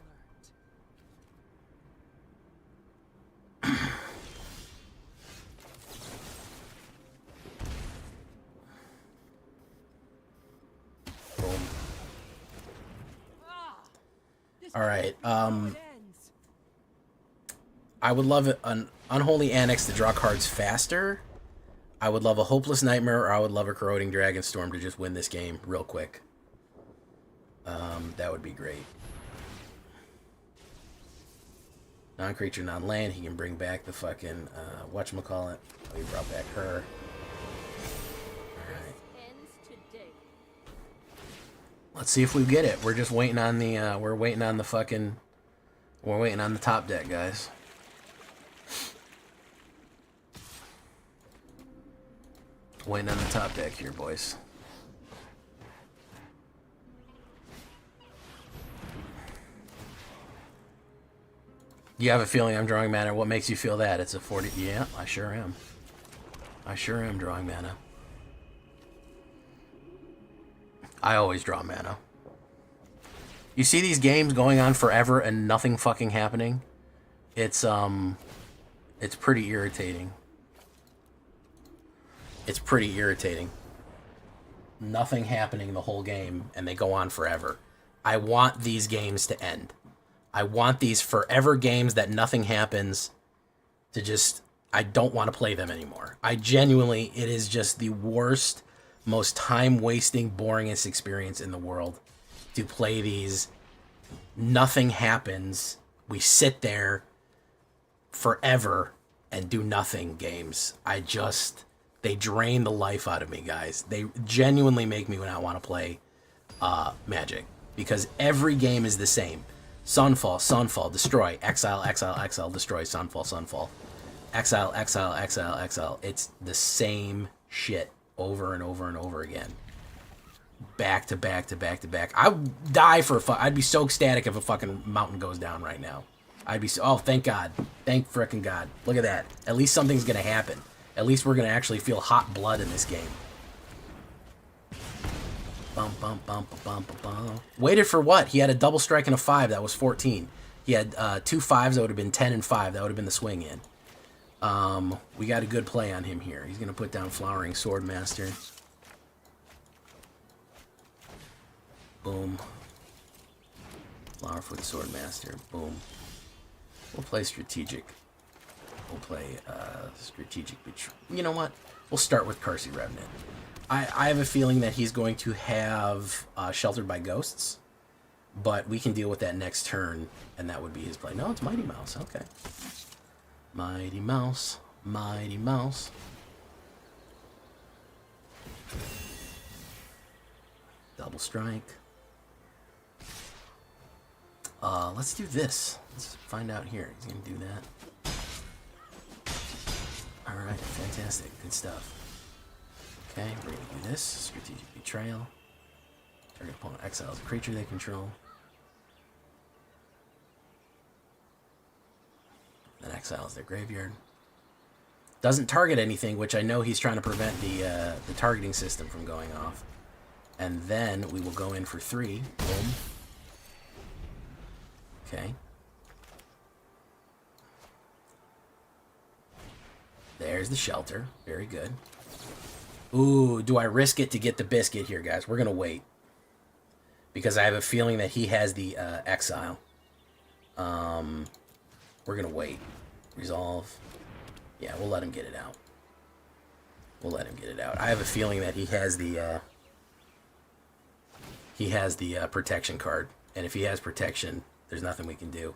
Boom. All right. I would love an Unholy Annex to draw cards faster. I would love a Hopeless Nightmare, or I would love a Corroding Dragonstorm to just win this game real quick. That would be great. Non-creature, non-land. He can bring back the fucking whatchamacallit. Oh, he brought back her. Alright. Let's see if we get it. We're just waiting on the we're waiting on the top deck, guys. Waiting on the top deck here, boys. You have a feeling I'm drawing mana. What makes you feel that? It's a 40... Yeah, I sure am. I sure am drawing mana. I always draw mana. You see these games going on forever and nothing fucking happening? It's pretty irritating. It's pretty irritating. Nothing happening the whole game and they go on forever. I want these games to end. I want these forever games that nothing happens to just... I don't want to play them anymore. I genuinely... It is just the worst, most time-wasting, boringest experience in the world to play these. Nothing happens. We sit there forever and do nothing games. I just... They drain the life out of me, guys. They genuinely make me not want to play Magic. Because every game is the same. Sunfall, Sunfall, destroy, exile, exile, exile, destroy, Sunfall, Sunfall. Exile, exile, exile, exile. It's the same shit over and over and over again. Back to back to back to back. I would die for a I'd be so ecstatic if a fucking mountain goes down right now. I'd be so... Oh, thank God. Thank frickin' God. Look at that. At least something's going to happen. At least we're going to actually feel hot blood in this game. Bum, bum, bum, bum, bum, bum. Waited for what? He had a double strike and a 5. That was 14. He had 2 5s. That would have been 10 and 5. That would have been the swing in. We got a good play on him here. He's going to put down Flowering Swordmaster. Boom. Flowerfoot Swordmaster. Boom. We'll play Strategic. We'll play Strategic Betrayal. You know what? We'll start with Carsey Revenant. I have a feeling that he's going to have Sheltered by Ghosts, but we can deal with that next turn, and that would be his play. No, it's Mighty Mouse. Okay. Mighty Mouse. Mighty Mouse. Double strike. Let's do this. Let's find out here. He's going to do that. Alright, fantastic. Good stuff. Okay, we're going to do this. Strategic Betrayal. Target opponent exiles a creature they control. Then exiles their graveyard. Doesn't target anything, which I know he's trying to prevent the targeting system from going off. And then we will go in for 3. Boom. Okay. There's the shelter. Very good. Ooh, do I risk it to get the biscuit here, guys? We're going to wait. Because I have a feeling that he has the exile. We're going to wait. Resolve. Yeah, we'll let him get it out. We'll let him get it out. I have a feeling that he has the protection card. And if he has protection, there's nothing we can do.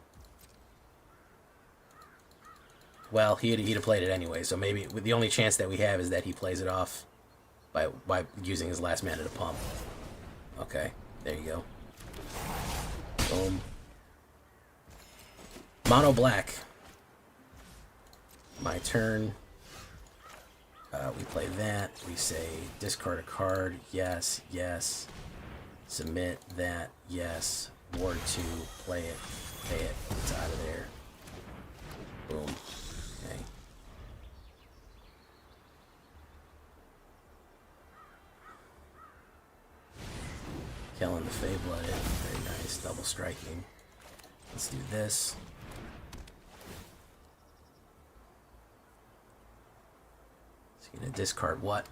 Well, he'd have played it anyway, so maybe the only chance that we have is that he plays it off by using his last mana to pump. Okay, there you go. Boom. Mono black. My turn. We play that. We say discard a card. Yes, yes. Submit that. Yes. Ward 2. Play it. Pay it. It's out of there. Boom. Okay. Killing the Fey-Blooded. Very nice. Double striking. Let's do this. So you're going to discard what?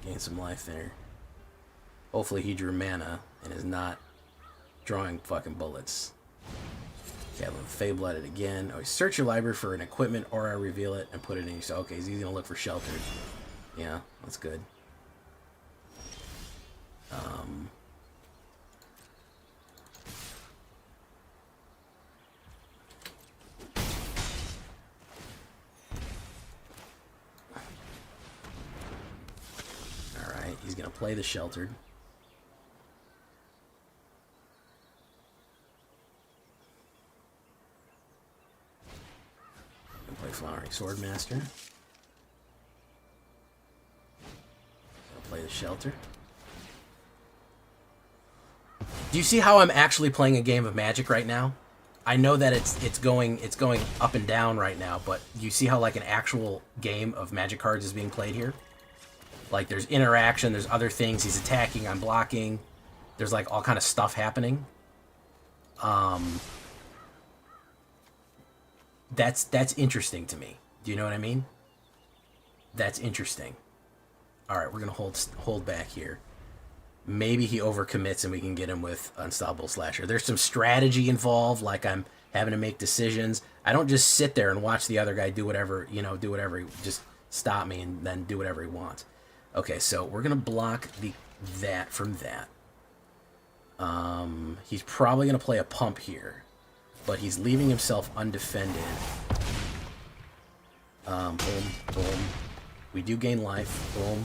Gain some life there. Hopefully he drew mana and is not drawing fucking bullets. Okay, I'm Fey-Blooded again. Oh, search your library for an equipment, or I reveal it and put it in. So okay, he's gonna look for sheltered. Yeah, that's good. He's going to play the sheltered. Going to play Flowering Swordmaster. Going to play the shelter. Do you see how I'm actually playing a game of Magic right now? I know that it's going up and down right now, but you see how like an actual game of Magic cards is being played here? Like, there's interaction, there's other things. He's attacking, I'm blocking. There's, like, all kind of stuff happening. That's interesting to me. Do you know what I mean? That's interesting. All right, we're going to hold back here. Maybe he overcommits and we can get him with Unstoppable Slasher. There's some strategy involved, like I'm having to make decisions. I don't just sit there and watch the other guy do whatever, do whatever. Just stop me and then do whatever he wants. Okay, so we're going to block that from that. He's probably going to play a pump here, but he's leaving himself undefended. Boom, boom. We do gain life. Boom.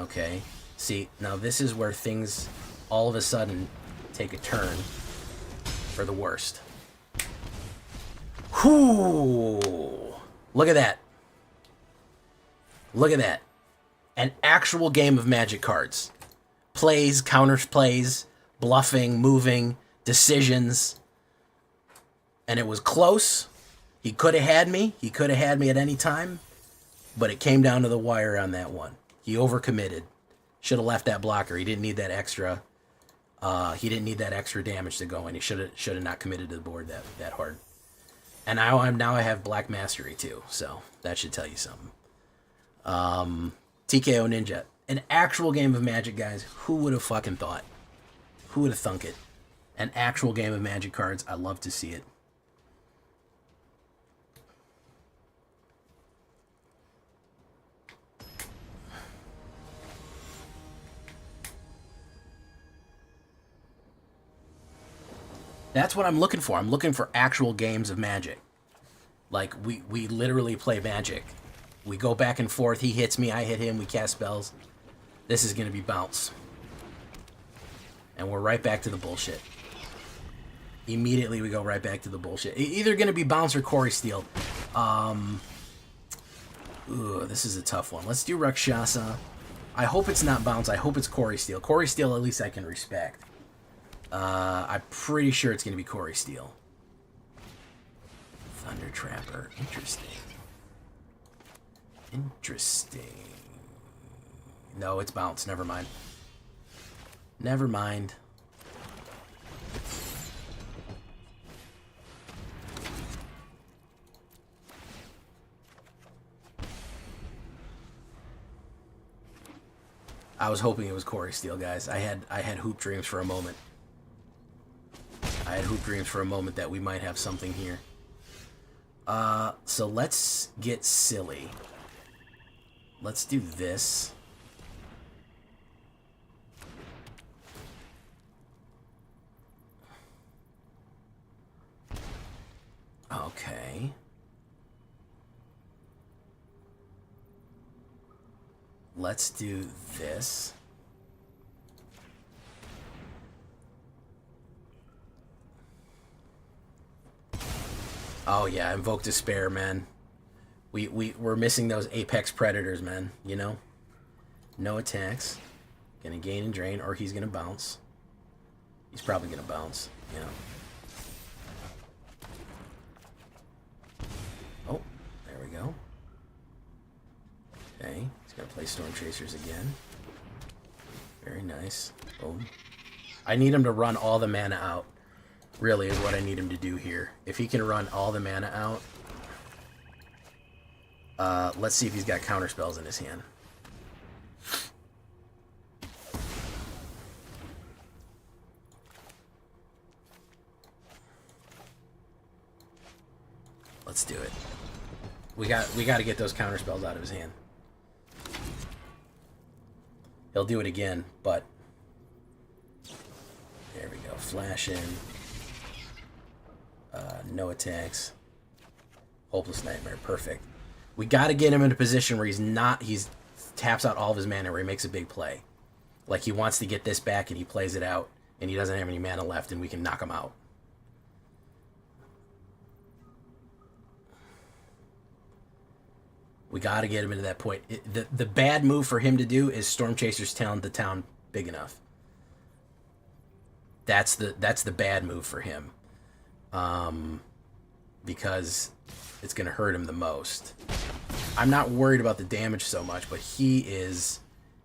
Okay. See, now this is where things all of a sudden take a turn for the worst. Whoo! Look at that. Look at that. An actual game of Magic cards. Plays, counters plays, bluffing, moving, decisions. And it was close. He could have had me. He could have had me at any time. But it came down to the wire on that one. He overcommitted. Should have left that blocker. He didn't need that extra. He didn't need that extra damage to go in. He should have not committed to the board that hard. And now I have Black Mastery too, so that should tell you something. TKO Ninja, an actual game of Magic, guys. Who would have fucking thought? Who would have thunk it? An actual game of Magic cards. I love to see it. That's what I'm looking for. I'm looking for actual games of Magic. Like, we literally play Magic. We go back and forth. He hits me, I hit him, we cast spells. This is going to be bounce. And we're right back to the bullshit. Immediately we go right back to the bullshit. Either going to be bounce or Corey Steele. Ooh, this is a tough one. Let's do Rakshasa. I hope it's not bounce. I hope it's Corey Steele. Corey Steele, at least I can respect. I'm pretty sure it's going to be Corey Steele. Thunder Trapper. Interesting. Interesting. No, it's bounce. Never mind. Never mind. I was hoping it was Corey Steele, guys. I had hoop dreams for a moment. I had hoop dreams for a moment that we might have something here. So let's get silly. Let's do this. Okay. Let's do this. Oh yeah, Invoke Despair, man. We're missing those Apex Predators, man, you know? No attacks. Gonna gain and drain, or he's gonna bounce. He's probably gonna bounce, you know. Oh, there we go. Okay, he's gonna play Storm Chasers again. Very nice. Boom. I need him to run all the mana out. Really is what I need him to do here. If he can run all the mana out. Let's see if he's got counter spells in his hand. Let's do it. We got to get those counter spells out of his hand. He'll do it again, but there we go. Flash in. No attacks. Hopeless Nightmare. Perfect. We got to get him in a position where he's taps out all of his mana, where he makes a big play. Like he wants to get this back and he plays it out and he doesn't have any mana left and we can knock him out. We got to get him into that point. The bad move for him to do is Storm Chasers Talent the town big enough. That's the bad move for him. Because it's going to hurt him the most. I'm not worried about the damage so much, but he is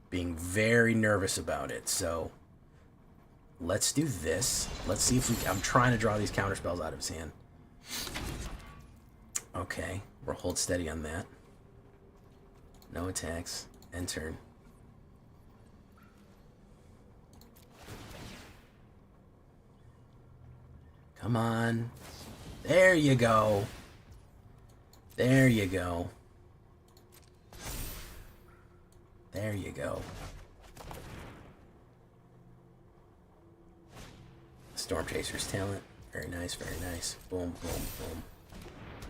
being very nervous about it. So let's do this. Let's see if we... I'm trying to draw these counter spells out of his hand. Okay, we'll hold steady on that. No attacks. End turn. Come on. There you go. There you go. There you go. Storm Chaser's Talent. Very nice, very nice. Boom, boom, boom.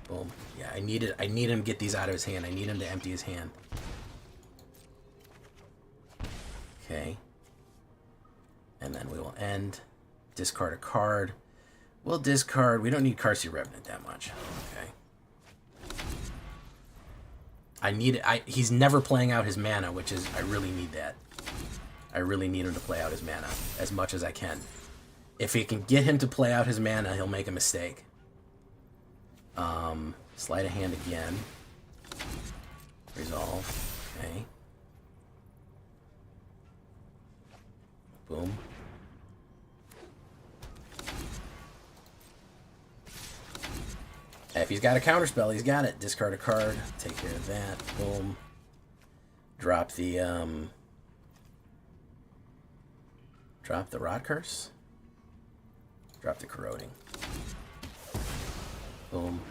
Boom. Yeah, I need him to get these out of his hand. I need him to empty his hand. Okay. And then we will end. Discard a card. We'll discard. We don't need Carsey Revenant that much. Okay. I need it. He's never playing out his mana, which is... I really need that. I really need him to play out his mana as much as I can. If he can get him to play out his mana, he'll make a mistake. Sleight of hand again. Resolve. Okay. Boom. If he's got a counterspell, he's got it. Discard a card. Take care of that. Boom. Drop the Rot Curse. Drop the Corroding. Boom.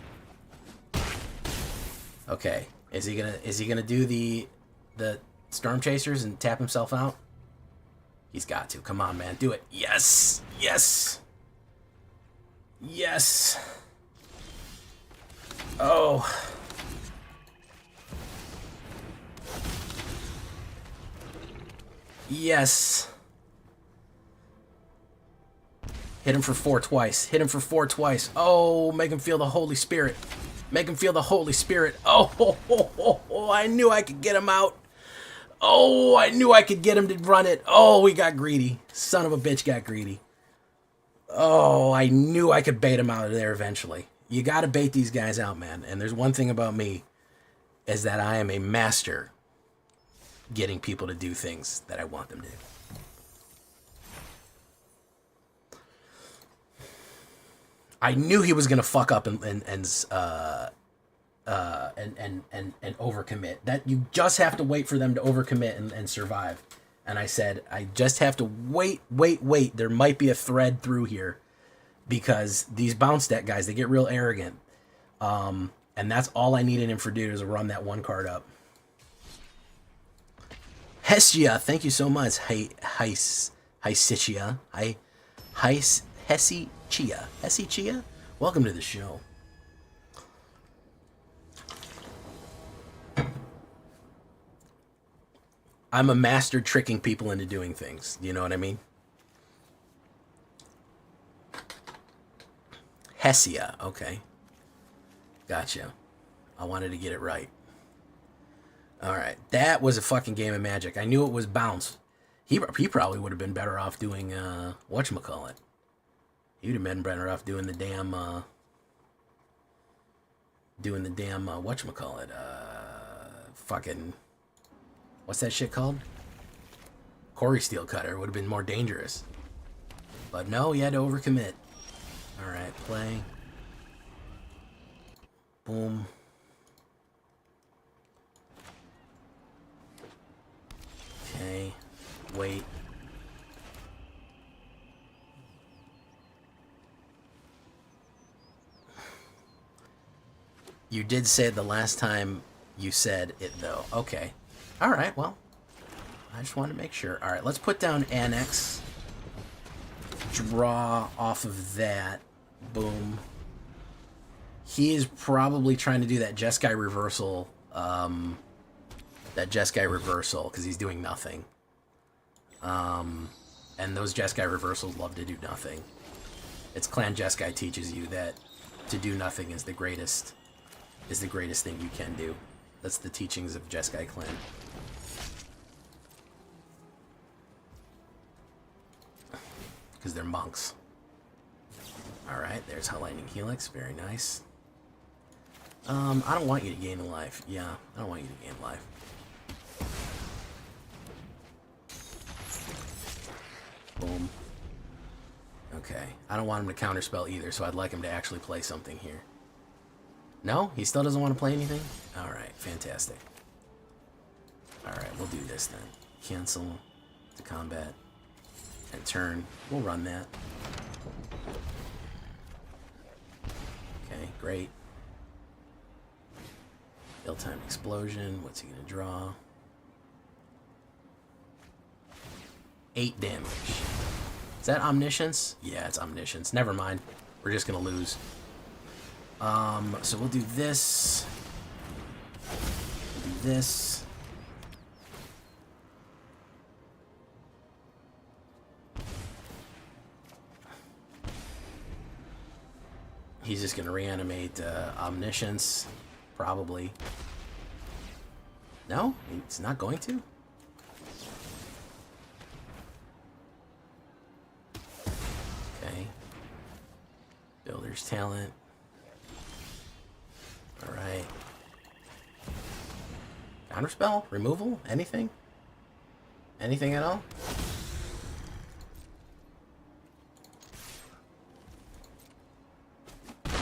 Okay. Is he gonna do the Storm Chasers and tap himself out? He's got to. Come on, man. Do it. Yes. Yes. Yes. Oh. Yes. Hit him for 4 twice. Hit him for 4 twice. Oh, make him feel the Holy Spirit. Make him feel the Holy Spirit. Oh, I knew I could get him out. Oh, I knew I could get him to run it. Oh, we got greedy. Son of a bitch got greedy. Oh, I knew I could bait him out of there eventually. You got to bait these guys out, man. And there's one thing about me, is that I am a master getting people to do things that I want them to do. I knew he was gonna fuck up and overcommit. That you just have to wait for them to overcommit and survive. And I said, I just have to wait. There might be a thread through here, because these bounce deck guys, they get real arrogant. And that's all I needed him for do, is to run that 1 card up. Hestia, thank you so much. Heisichia. Hessie Chia. Welcome to the show. I'm a master tricking people into doing things. You know what I mean? Hessia. Okay. Gotcha. I wanted to get it right. Alright. That was a fucking game of Magic. I knew it was bounce. He probably would have been better off doing, whatchamacallit. He would have been better off doing the damn, whatchamacallit, fucking, what's that shit called? Quarry Steel Cutter would have been more dangerous. But no, he had to overcommit. Alright, play. Boom. Okay, wait. You did say it the last time you said it, though. Okay. Alright, well. I just wanted to make sure. Alright, let's put down Annex. Draw off of that. Boom. He is probably trying to do that Jeskai reversal. Because he's doing nothing. And those Jeskai reversals love to do nothing. It's Clan Jeskai teaches you that to do nothing is the greatest thing you can do. That's the teachings of Jeskai Clan. Because they're monks. Alright, there's Lightning Helix. Very nice. I don't want you to gain a life. Yeah, I don't want you to gain life. Boom. Okay. I don't want him to counterspell either, so I'd like him to actually play something here. No? He still doesn't want to play anything? Alright, fantastic. Alright, we'll do this then. Cancel to combat. And turn. We'll run that. Okay, great. Ill-timed explosion. What's he gonna draw? 8 damage. Is that Omniscience? Yeah, it's Omniscience. Never mind. We're just gonna lose. So we'll do this. We'll do this. He's just going to reanimate Omniscience, probably. No? It's not going to? Okay. Builder's Talent. Alright. Counterspell? Removal? Anything? Anything at all?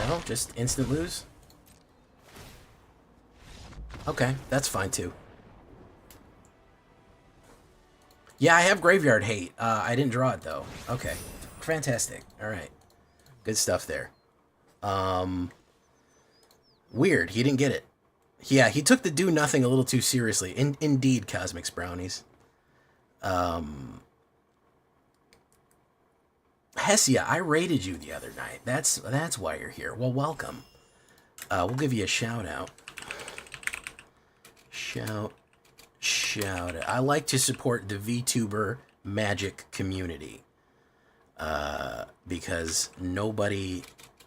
No? Just instant lose? Okay, that's fine too. Yeah, I have Graveyard Hate. I didn't draw it though. Okay. Fantastic. Alright. Good stuff there. Weird. He didn't get it. Yeah, he took the do nothing a little too seriously. Indeed, Cosmic's Brownies. Hessia, I rated you the other night. That's why you're here. Well, welcome. We'll give you a shout out. Shout out. I like to support the VTuber Magic community. Because nobody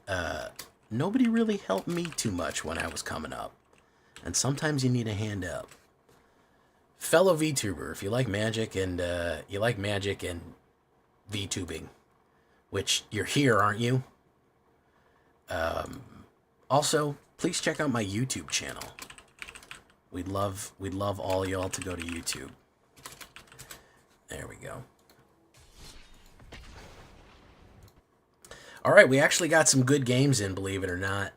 really helped me too much when I was coming up. And sometimes you need a hand up. Fellow VTuber, if you like magic and VTubing, which you're here, aren't you? Also, please check out my YouTube channel. We'd love all y'all to go to YouTube. There we go. All right, we actually got some good games in, believe it or not.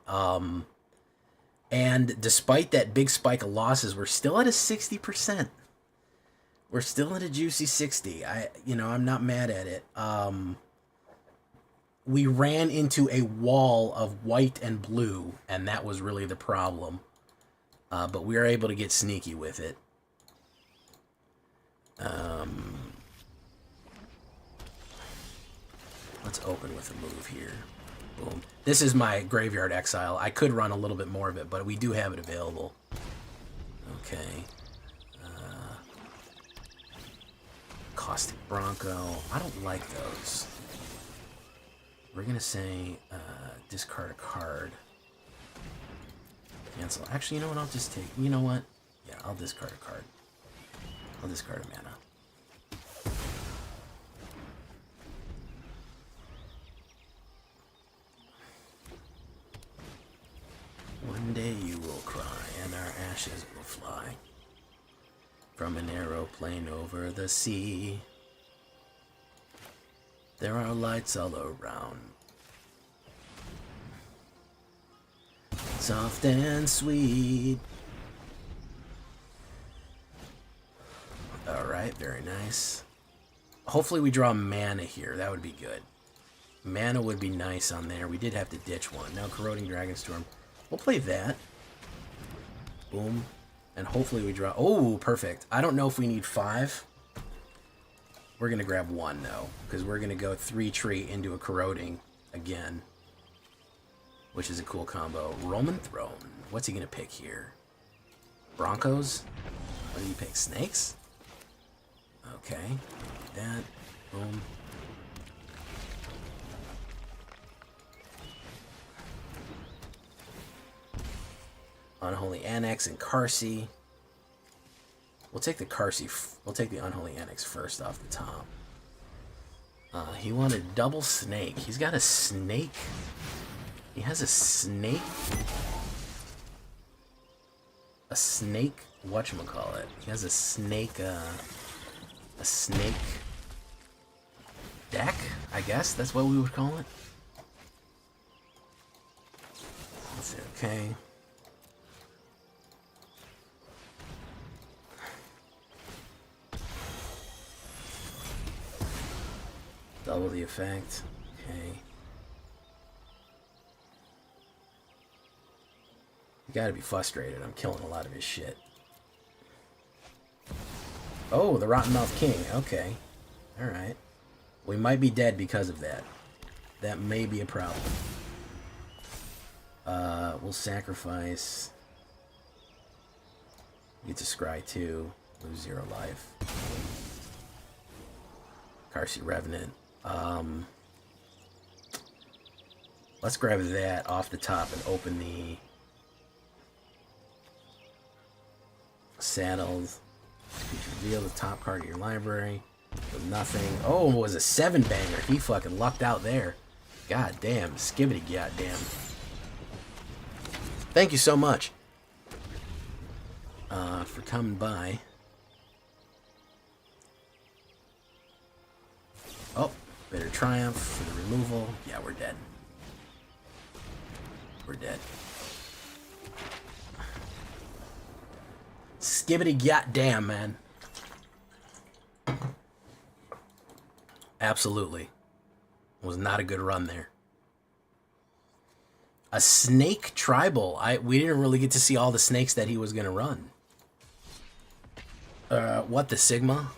And despite that big spike of losses, we're still at a 60%. We're still at a juicy 60. I'm not mad at it. We ran into a wall of white and blue, and that was really the problem. But we were able to get sneaky with it. Let's open with a move here. Boom. This is my Graveyard Exile. I could run a little bit more of it, but we do have it available. Okay. Caustic Bronco. I don't like those. We're going to say discard a card. Cancel. Actually, you know what? I'll just take... You know what? Yeah, I'll discard a card. I'll discard a mana. One day you will cry, and our ashes will fly from an aeroplane over the sea. There are lights all around, soft and sweet. Alright, very nice. Hopefully we draw mana here. That would be good. Mana would be nice on there. We did have to ditch one. Now Corroding Dragonstorm. We'll play that. Boom. And hopefully we draw... Oh, perfect. I don't know if we need 5. We're going to grab 1, though. Because we're going to go 3-tree into a Corroding again. Which is a cool combo. Roman Throne. What's he going to pick here? Broncos? What do you pick? Snakes? Okay. Like that. Boom. Unholy Annex and Karsi. We'll take the Karsi. We'll take the Unholy Annex first off the top. He wanted double snake. He's got a snake. He has a snake. A snake. Whatchamacallit? He has a snake. A snake deck. I guess that's what we would call it. Let's see. Okay. Double the effect. Okay. You gotta be frustrated. I'm killing a lot of his shit. Oh, the Rotten Mouth King. Okay. Alright. We might be dead because of that. That may be a problem. We'll sacrifice. Get to Scry 2. Lose 0 life. Karsi Revenant. Let's grab that off the top and open the saddles. Reveal the top card of your library with nothing. Oh, it was a 7-banger. He fucking lucked out there. God damn. Skibbity goddamn. Thank you so much for coming by. Oh, Bitter Triumph for the removal. Yeah, we're dead. We're dead. Skibbity goddamn, man. Absolutely. Was not a good run there. A snake tribal. We didn't really get to see all the snakes that he was going to run. What, the Sigma?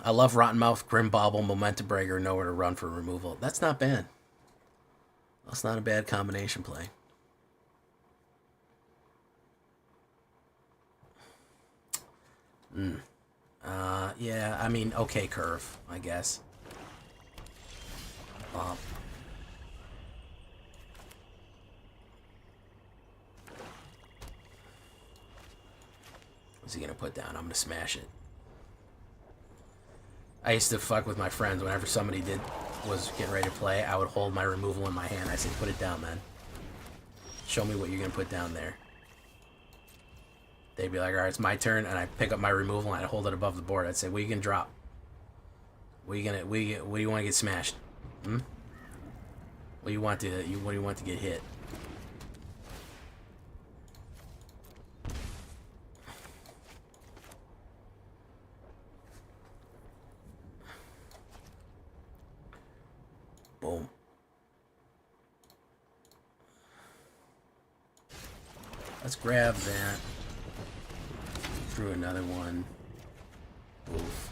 I love Rottenmouth, Grimbauble, Momentum Breaker, nowhere to run for removal. That's not bad. That's not a bad combination play. Yeah, I mean, okay curve, I guess. What's he gonna put down? I'm gonna smash it. I used to fuck with my friends whenever somebody was getting ready to play. I would hold my removal in my hand. I said, put it down, man. Show me what you're gonna put down there. They'd be like, all right, it's my turn, and I pick up my removal and I'd hold it above the board. I'd say, what are you gonna drop? What do you want to get smashed? What do you want to get hit? Boom. Let's grab that. Threw another one. Oof.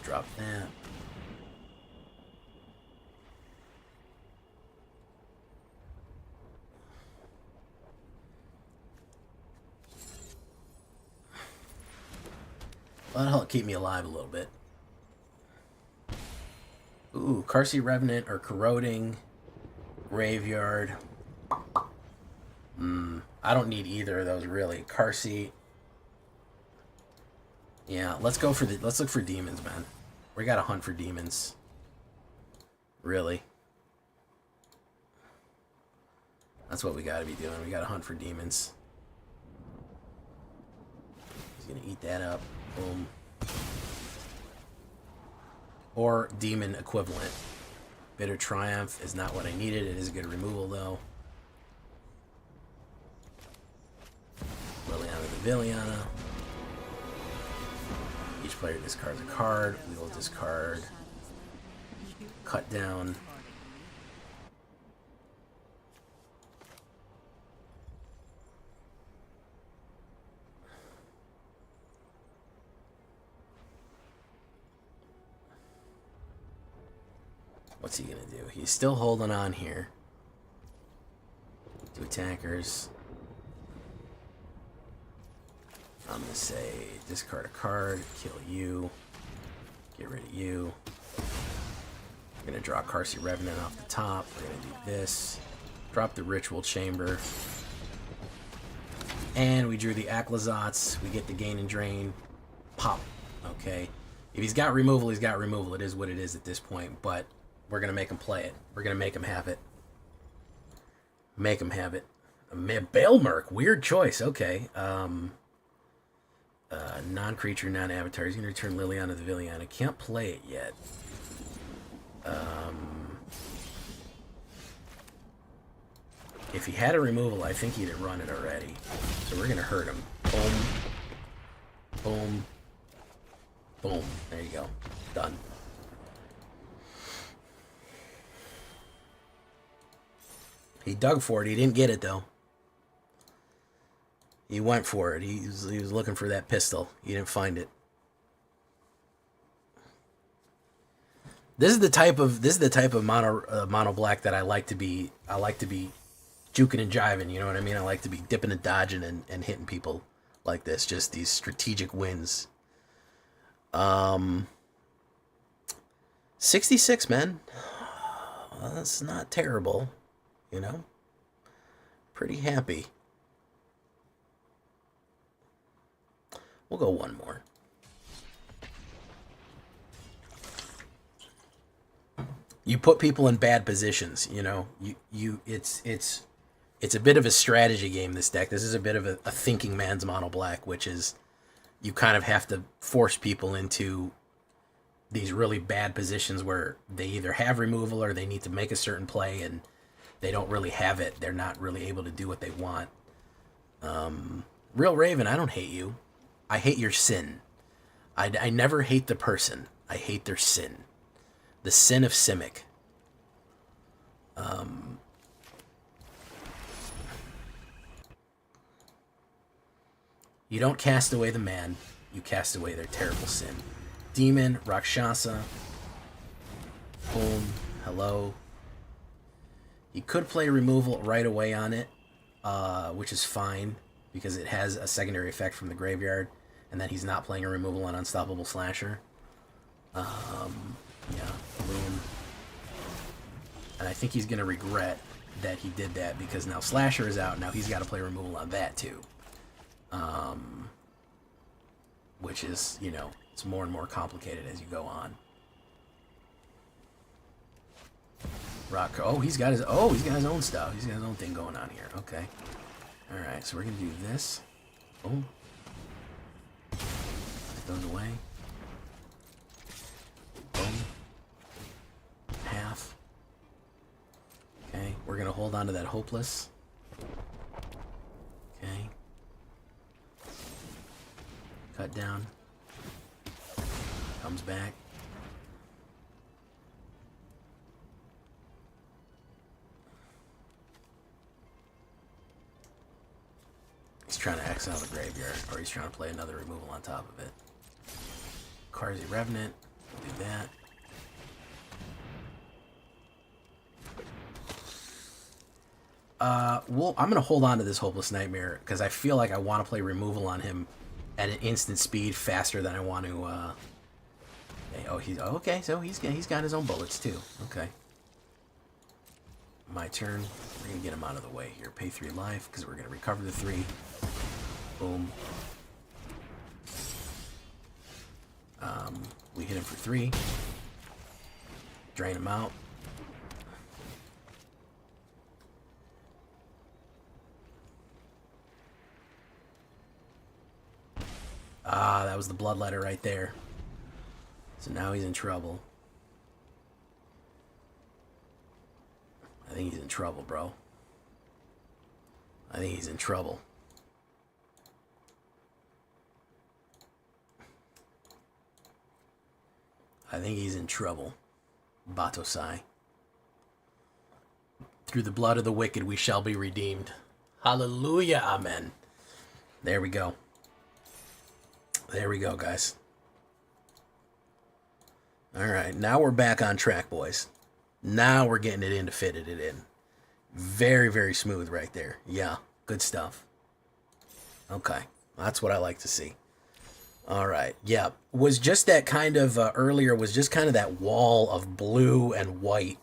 Drop that. Well, that'll help keep me alive a little bit. Ooh, Carsey Revenant or Corroding. Graveyard. I don't need either of those really. Carsey. Yeah, let's look for demons, man. We gotta hunt for demons. Really. That's what we gotta be doing. We gotta hunt for demons. He's gonna eat that up. Boom. Or demon equivalent. Bitter Triumph is not what I needed. It is a good removal, though. Liliana the Villiana. Each player discards a card. We will discard. Cut down. What's he gonna do? He's still holding on here. Two attackers. I'm gonna say discard a card, kill you, get rid of you. We're gonna draw Carsey Revenant off the top. We're gonna do this. Drop the Ritual Chamber. And we drew the Aclazotz. We get the Gain and Drain. Pop. Okay. If he's got removal, he's got removal. It is what it is at this point, but we're going to make him play it. We're going to make him have it. Make him have it. Bailmerk. Weird choice. Okay. Non-creature, non-avatar. He's going to return Liliana the Villiana. Can't play it yet. If he had a removal, I think he'd have run it already. So we're going to hurt him. Boom. Boom. Boom. There you go. Done. He dug for it. He didn't get it, though. He went for it. He was looking for that pistol. He didn't find it. This is the type of mono black that I like to be. I like to be juking and jiving. You know what I mean? I like to be dipping and dodging and hitting people like this. Just these strategic wins. 66, man. Well, that's not terrible. You know, pretty happy. We'll go one more. You put people in bad positions, you know. It's a bit of a strategy game, this deck. This is a bit of a thinking man's mono black, which is you kind of have to force people into these really bad positions where they either have removal or they need to make a certain play and they don't really have it. They're not really able to do what they want. Real Raven, I don't hate you. I hate your sin. I never hate the person. I hate their sin. The sin of Simic. You don't cast away the man. You cast away their terrible sin. Demon, Rakshasa. Boom. Hello. You could play removal right away on it, which is fine, because it has a secondary effect from the graveyard, and then he's not playing a removal on Unstoppable Slasher. Yeah, boom. And I think he's going to regret that he did that, because now Slasher is out, now he's got to play removal on that too. Which is, you know, it's more and more complicated as you go on. Rock. Oh, he's got his own stuff. He's got his own thing going on here. Okay. All right, so we're going to do this. Boom. That goes away. Boom. Half. Okay, we're going to hold on to that Hopeless. Okay. Cut down. Comes back. He's trying to exile the graveyard, or he's trying to play another removal on top of it. Karzi Revenant. We'll do that. Well, I'm going to hold on to this Hopeless Nightmare, because I feel like I want to play removal on him at an instant speed faster than I want to, okay, so he's got his own bullets, too. Okay. My turn. We're going to get him out of the way here. Pay 3 life, because we're going to recover the 3. Boom. We hit him for 3. Drain him out. Ah, that was the Bloodletter right there. So now he's in trouble. I think he's in trouble, bro. I think he's in trouble. I think he's in trouble. Batosai. Through the blood of the wicked we shall be redeemed. Hallelujah, amen. There we go. There we go, guys. Alright, now we're back on track, boys. Now we're getting it in to fit it in. Very, very smooth right there. Yeah, good stuff. Okay, that's what I like to see. Alright, yeah. Was just that kind of, earlier, was just kind of that wall of blue and white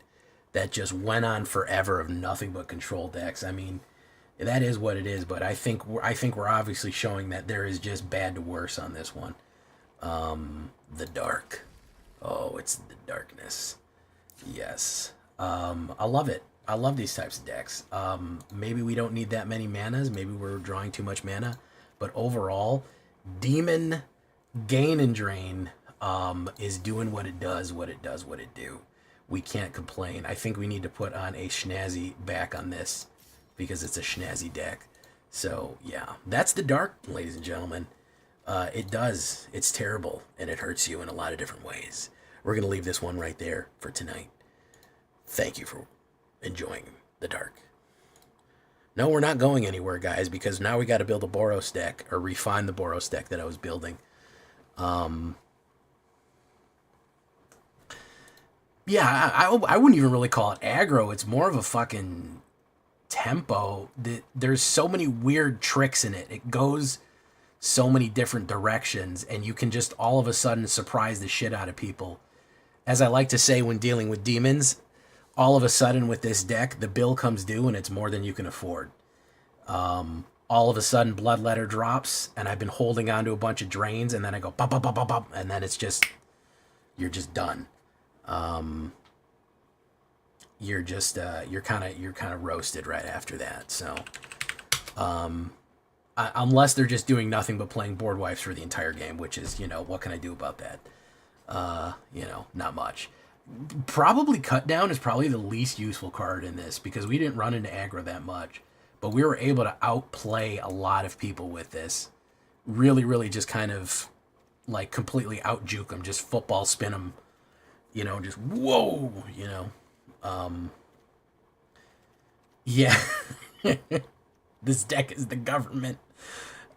that just went on forever of nothing but control decks. I mean, that is what it is, but I think we're obviously showing that there is just bad to worse on this one. The dark. Oh, it's the darkness. Yes. I love it. I love these types of decks. Maybe we don't need that many manas. Maybe we're drawing too much mana. But overall, Demon Gain and Drain is doing what it does, what it do. We can't complain. I think we need to put on a schnazzy back on this, because it's a schnazzy deck. So, yeah. That's the dark, ladies and gentlemen. It does. It's terrible, and it hurts you in a lot of different ways. We're going to leave this one right there for tonight. Thank you for enjoying the dark. No, we're not going anywhere, guys, because now we got to build a Boros deck, or refine the Boros deck that I was building. Yeah, I wouldn't even really call it aggro. It's more of a fucking tempo. There's so many weird tricks in it. It goes so many different directions, and you can just all of a sudden surprise the shit out of people. As I like to say when dealing with demons, all of a sudden with this deck, the bill comes due and it's more than you can afford. All of a sudden, Bloodletter drops, and I've been holding on to a bunch of drains, and then I go bop bop bop bop bop, and then it's just you're just done. You're just you're kind of roasted right after that. So, unless they're just doing nothing but playing board wipes for the entire game, which is, what can I do about that? Not much. Probably Cut Down is probably the least useful card in this because we didn't run into aggro that much, but we were able to outplay a lot of people with this. Really, really just kind of like completely out-juke them, just football spin them, just whoa, yeah. This deck is the government.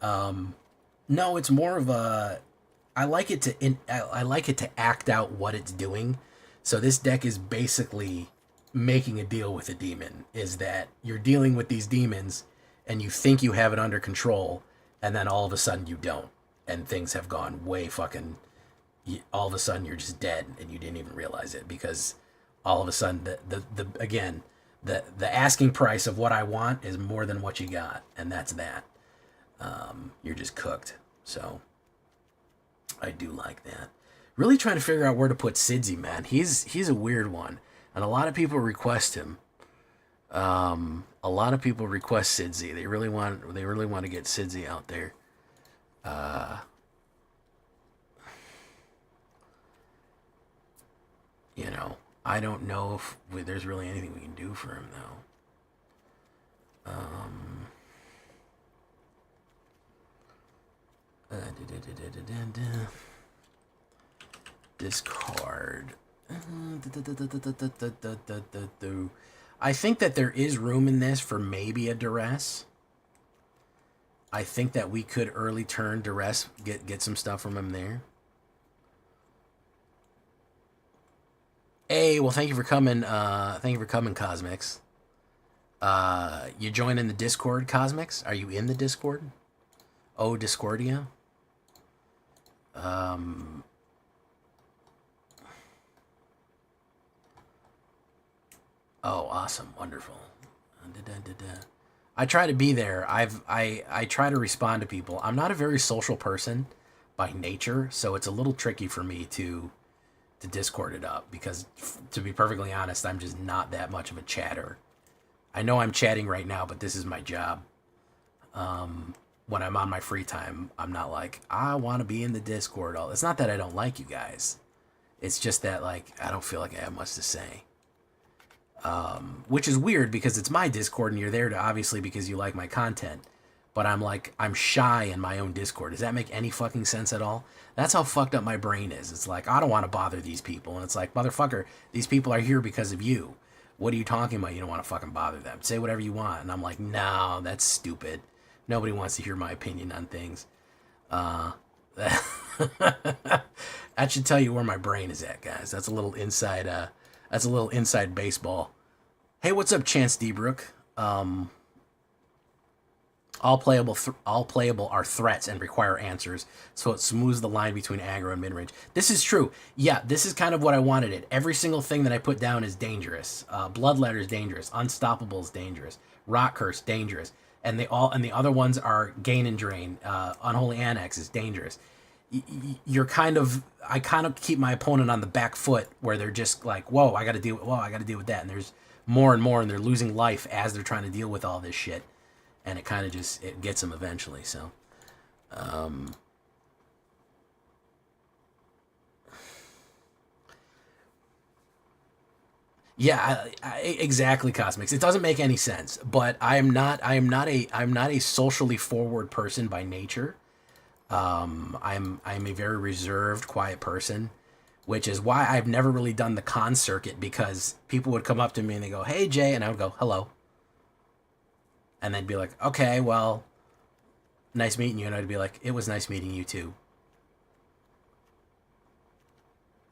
No, it's more of a. I like it to act out what it's doing. So this deck is basically making a deal with a demon. Is that you're dealing with these demons, and you think you have it under control, and then all of a sudden you don't, and things have gone way fucking. All of a sudden you're just dead, and you didn't even realize it because all of a sudden the asking price of what I want is more than what you got, and that's that. You're just cooked. So I do like that. Really trying to figure out where to put Sidzy, man. He's a weird one, and a lot of people request him. A lot of people request Sidzy. They really want to get Sidzy out there. I don't know if there's really anything we can do for him though. Discard. I think that there is room in this for maybe a duress. I think that we could early turn duress, get some stuff from him there. Hey, well, thank you for coming. Thank you for coming, Cosmix. You join in the Discord, Cosmix? Are you in the Discord? Oh, Discordia. Oh, awesome, wonderful. I try to be there. I try to respond to people. I'm not a very social person by nature, so it's a little tricky for me to Discord it up because, to be perfectly honest, I'm just not that much of a chatter. I know I'm chatting right now, but this is my job. When I'm on my free time, I'm not like, I want to be in the Discord. It's not that I don't like you guys. It's just that, like, I don't feel like I have much to say. Which is weird because it's my Discord and you're there to obviously because you like my content. But I'm shy in my own Discord. Does that make any fucking sense at all? That's how fucked up my brain is. It's like, I don't want to bother these people. And it's like, motherfucker, these people are here because of you. What are you talking about? You don't want to fucking bother them. Say whatever you want. And I'm like, no, that's stupid. Nobody wants to hear my opinion on things. That should tell you where my brain is at, guys. That's a little inside. That's a little inside baseball. Hey, what's up, Chance Debrook? All playable are threats and require answers, so it smooths the line between aggro and mid-range. This is true. Yeah, this is kind of what I wanted it. Every single thing that I put down is dangerous. Bloodletter is dangerous. Unstoppable is dangerous. Rock Curse, dangerous. And the other ones are Gain and Drain. Unholy Annex is dangerous. I kind of keep my opponent on the back foot where they're just like, whoa, I got to deal with that. And there's more and more, and they're losing life as they're trying to deal with all this shit. And it kind of just, it gets them eventually, so. Yeah, exactly, Cosmics. It doesn't make any sense, but I'm not a socially forward person by nature. I'm a very reserved, quiet person, which is why I've never really done the con circuit because people would come up to me and they go, "Hey, Jay," and I would go, "Hello." And they'd be like, okay, well, nice meeting you. And I'd be like, it was nice meeting you too.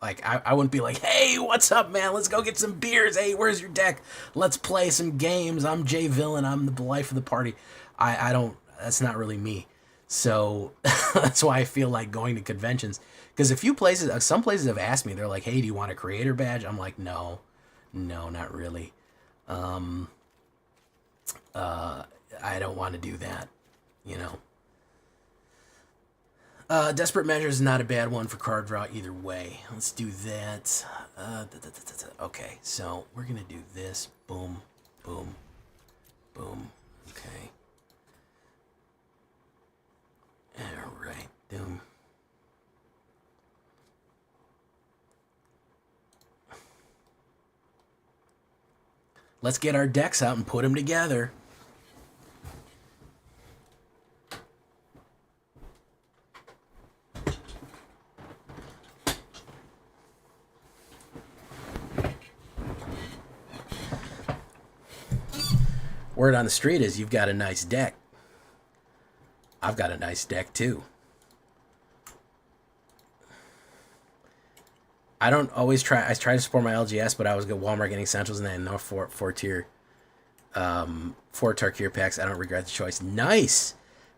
Like, I wouldn't be like, hey, what's up, man? Let's go get some beers. Hey, where's your deck? Let's play some games. I'm Jay Villain. I'm the life of the party. I don't, that's not really me. So that's why I feel like going to conventions. Because some places have asked me, they're like, hey, do you want a creator badge? I'm like, no, not really. I don't want to do that, you know. Desperate Measures is not a bad one for card draw either way. Let's do that. Okay, so we're going to do this. Boom, boom, boom. Okay. All right, boom. Let's get our decks out and put them together. Word on the street is you've got a nice deck. I've got a nice deck too. I don't always try. I try to support my LGS, but I always go Walmart getting Essentials and then no four tier, 4 Tarkir packs. I don't regret the choice. Nice,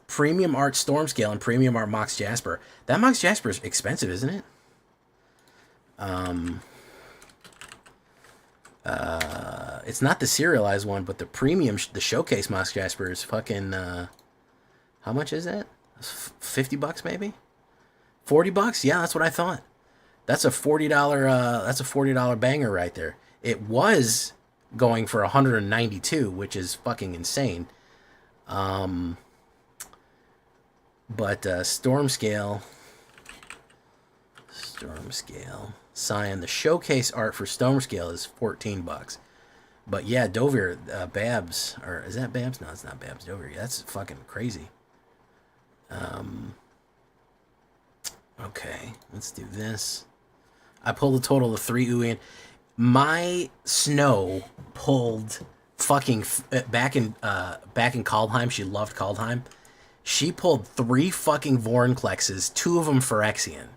premium art Storm Scale and premium art Mox Jasper. That Mox Jasper is expensive, isn't it? It's not the serialized one, but the premium, the showcase Mox Jasper is fucking. How much is that? $50 maybe? $40? Yeah, that's what I thought. That's a $40. That's a $40 banger right there. It was going for $192, which is fucking insane. But Storm Scale, Cyan. The showcase art for Storm Scale is $14. But yeah, Dovier, Babs, or is that Babs? No, it's not Babs. Dovier. That's fucking crazy. Okay, let's do this. I pulled a total of 3 Uin. My Snow pulled fucking back in Kaldheim. She loved Kaldheim. She pulled 3 fucking Vorinclexes, 2 of them Phyrexian,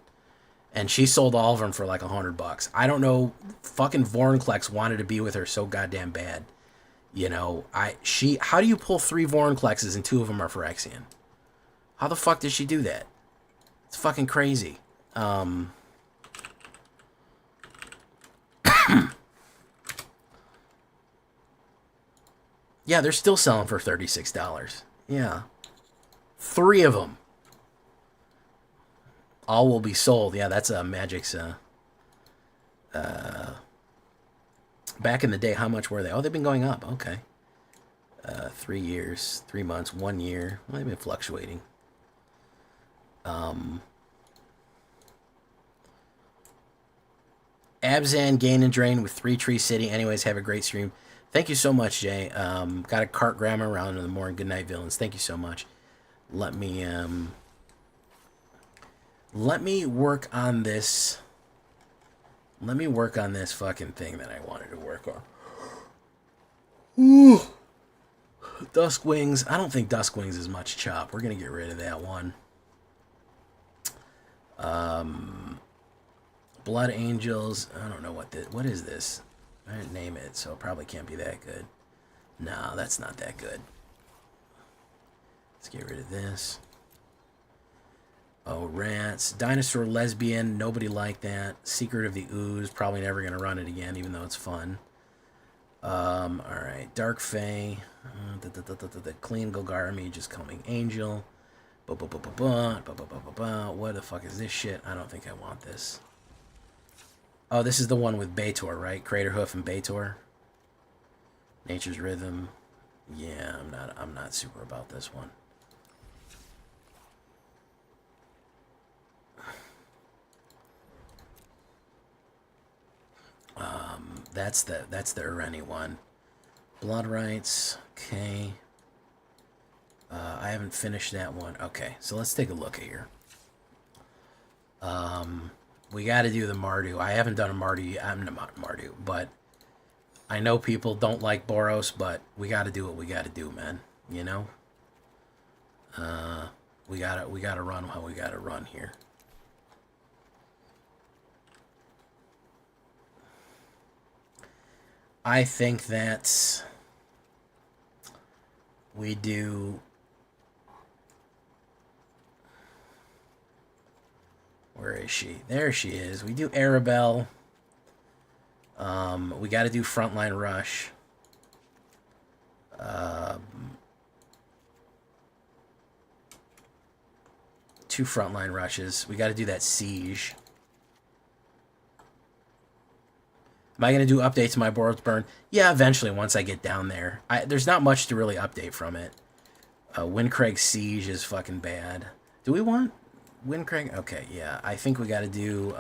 and she sold all of them for like $100. I don't know. Fucking Vorinclex wanted to be with her so goddamn bad. You know, how do you pull 3 Vorinclexes and 2 of them are Phyrexian? How the fuck did she do that? It's fucking crazy. Yeah, they're still selling for $36. Yeah. 3 of them. All will be sold. Yeah, that's Magic's. Back in the day, how much were they? Oh, they've been going up. Okay. 3 years, 3 months, 1 year. Well, they've been fluctuating. Abzan, Gain and Drain with 3 Tree City. Anyways, have a great stream. Thank you so much, Jay. Got a cart grammar around in the morning. Good night, villains. Thank you so much. Let me work on this. Let me work on this fucking thing that I wanted to work on. Ooh. Dusk Wings. I don't think Dusk Wings is much chop. We're gonna get rid of that one. Blood Angels. I don't know what is this? I didn't name it, so it probably can't be that good. No, that's not that good. Let's get rid of this. Oh, Rats. Dinosaur Lesbian. Nobody liked that. Secret of the Ooze. Probably never going to run it again, even though it's fun. Alright. Dark Fae. The Clean Golgarmy. Just Coming Angel. What the fuck is this shit? I don't think I want this. Oh, this is the one with Baitor, right? Craterhoof and Baitor. Nature's Rhythm. Yeah, I'm not super about this one. That's the Ireni one. Blood Rights. Okay. I haven't finished that one. Okay, so let's take a look here. We got to do the Mardu. I haven't done a Mardu. I'm not Mardu, but I know people don't like Boros, but we got to do what we got to do, man. You know, we gotta run how we gotta run here. I think that we do. Where is she? There she is. We do Arabelle. We got to do frontline rush. Two frontline rushes. We got to do that siege. Am I going to do updates to my Boros burn? Yeah, eventually once I get down there. There's not much to really update from it. Windcraig siege is fucking bad. Do we want Windcraig? Okay, yeah. I think we got to do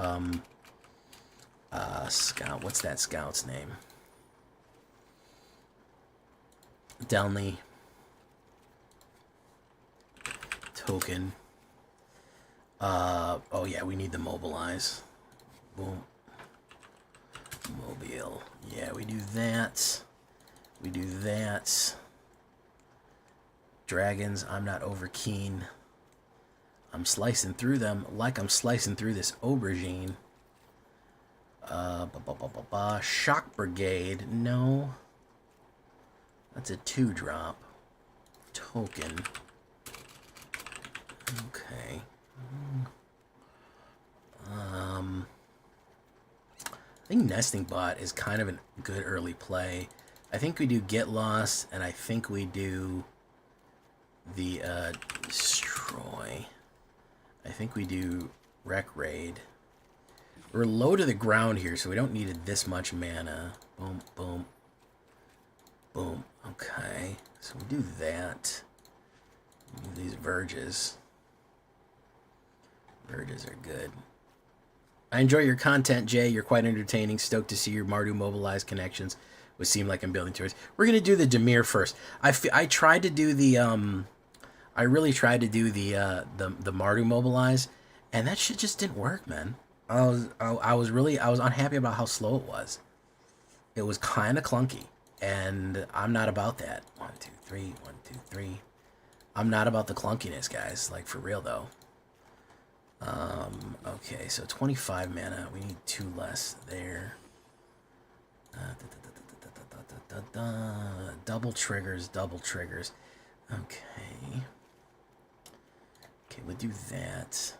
Scout. What's that scout's name? Delny. Token. Oh yeah, we need the mobilize. Boom. Mobile. Yeah, we do that. We do that. Dragons, I'm not over keen. I'm slicing through them like I'm slicing through this aubergine. Shock Brigade, no. That's a 2-drop. Token. Okay. I think Nesting Bot is kind of a good early play. I think we do Get Lost, and I think we do the Destroy. I think we do Wreck Raid. We're low to the ground here, so we don't need this much mana. Boom, boom, boom. Okay, so we do that. These Verges. Verges are good. I enjoy your content, Jay. You're quite entertaining. Stoked to see your Mardu mobilized connections. Would seem like I'm building towards. We're gonna do the Demir first. I tried to do the I really tried to do the Mardu mobilize, and that shit just didn't work, man. I was unhappy about how slow it was. It was kind of clunky, and I'm not about that. 1, 2, 3. 1, 2, 3. I'm not about the clunkiness, guys. Like, for real though. Okay, so 25 mana. We need 2 less there. Double triggers, double triggers. Okay. Okay, we'll do that.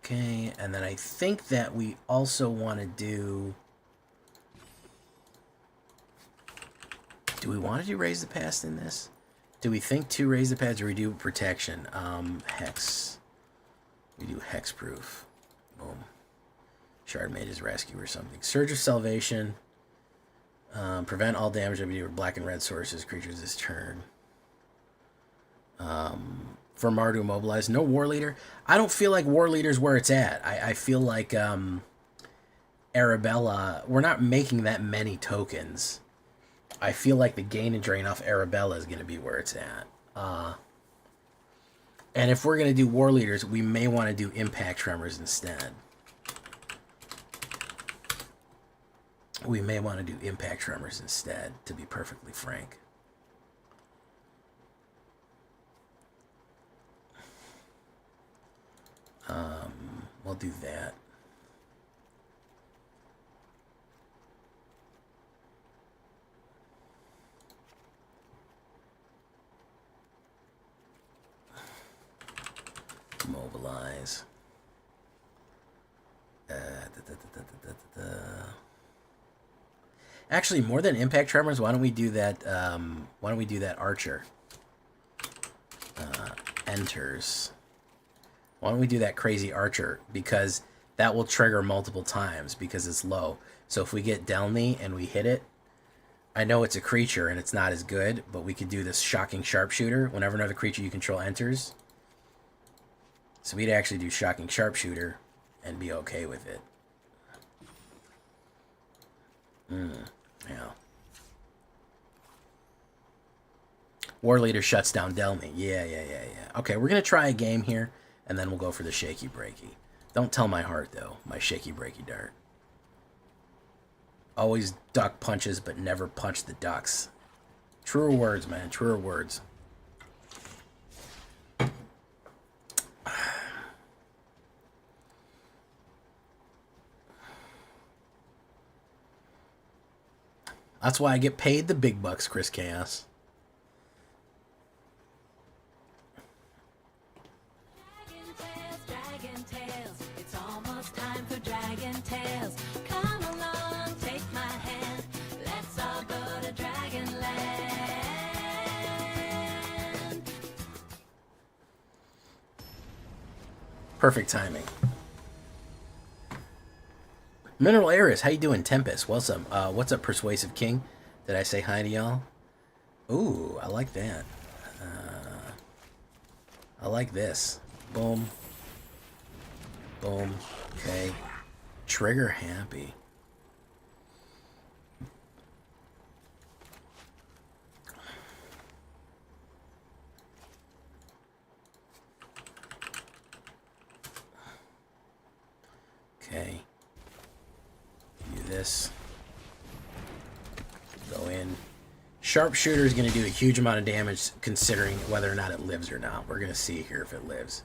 Okay, and then I think that we also want to do... Do we want to do Raise the Past in this? Do we think to Raise the Past, or we do Protection? Hex. We do Hexproof. Boom. Shard Mage's Rescue or something. Surge of Salvation. Prevent all damage that we do with black and red sources, creatures this turn. For Mardu Mobilize. No War Leader. I don't feel like War Leader's where it's at. I feel like Arabella, we're not making that many tokens. I feel like the gain and drain off Arabella is going to be where it's at. And if we're going to do War Leaders, we may want to do Impact Tremors instead. We may want to do Impact Tremors instead, to be perfectly frank. We'll do that. Mobilize. Actually, more than Impact Tremors, why don't we do that? Why don't we do that Archer? Enters. Why don't we do that crazy Archer? Because that will trigger multiple times because it's low. So if we get Delny and we hit it, I know it's a creature and it's not as good, but we could do this Shocking Sharpshooter whenever another creature you control enters. So we'd actually do Shocking Sharpshooter and be okay with it. Yeah. War Leader shuts down Delny. Yeah. Okay, we're going to try a game here, and then we'll go for the Shaky Breaky. Don't tell my heart, though. My Shaky Breaky dart. Always duck punches, but never punch the ducks. Truer words, man. Truer words. That's why I get paid the big bucks, Chris Chaos. Dragon tales, it's almost time for dragon tales. Come along, take my hand. Let's all go to Dragonland. Perfect timing. Mineral Aris, how you doing? Tempest, what's up, Persuasive King? Did I say hi to y'all? Ooh, I like that. I like this. Boom. Boom. Okay. Trigger happy. Okay. Do this. Go in. Sharpshooter is going to do a huge amount of damage considering whether or not it lives or not. We're going to see here if it lives.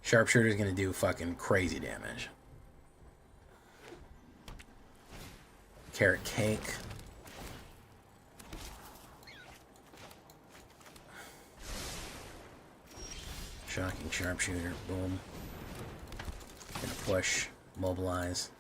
Sharpshooter is going to do fucking crazy damage. Carrot cake. Shocking sharpshooter. Boom. Gonna push. Mobilize.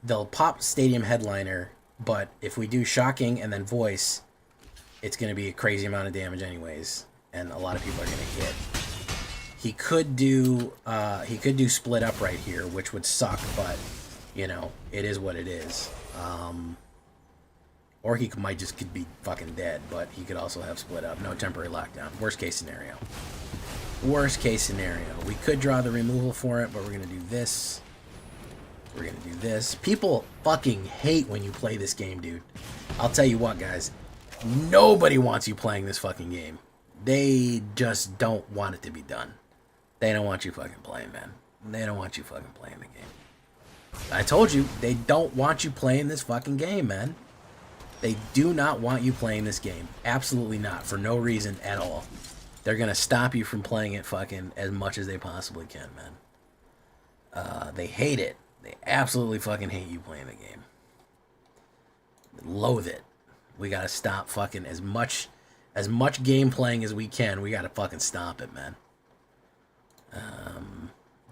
They'll pop Stadium Headliner, but if we do Shocking and then Voice, it's going to be a crazy amount of damage anyways, and a lot of people are going to hit. He could do Split Up right here, which would suck, but you know, it is what it is. Or he might just could be fucking dead, but he could also have Split Up. No temporary lockdown. Worst case scenario. Worst case scenario. We could draw the removal for it, but we're going to do this. We're going to do this. People fucking hate when you play this game, dude. I'll tell you what, guys. Nobody wants you playing this fucking game. They just don't want it to be done. They don't want you fucking playing, man. They don't want you fucking playing the game. I told you, they don't want you playing this fucking game, man. They do not want you playing this game. Absolutely not. For no reason at all. They're going to stop you from playing it fucking as much as they possibly can, man. They hate it. They absolutely fucking hate you playing the game. They loathe it. We gotta stop fucking as much game playing as we can. We gotta fucking stop it, man.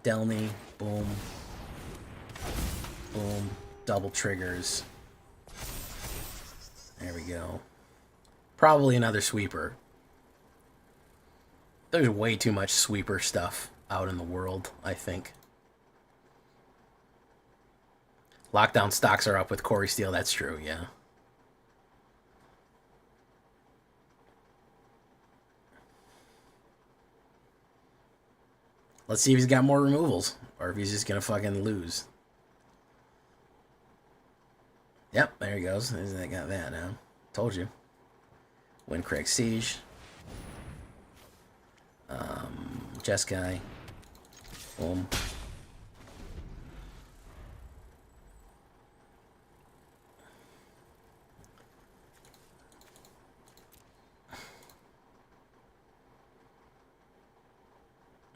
Delny, boom. Boom. Double triggers. There we go. Probably another sweeper. There's way too much sweeper stuff out in the world, I think. Lockdown stocks are up with Corey Steele. That's true, yeah. Let's see if he's got more removals. Or if he's just going to fucking lose. Yep, there he goes. I got that now. Told you. Win Craig Siege. Jeskai. Boom.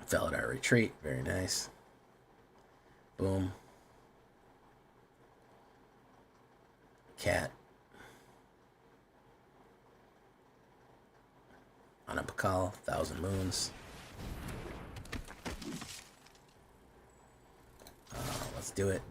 Felidar Retreat. Very nice. Boom. Cat. Anapakal. 1,000 Moons. Let's do it.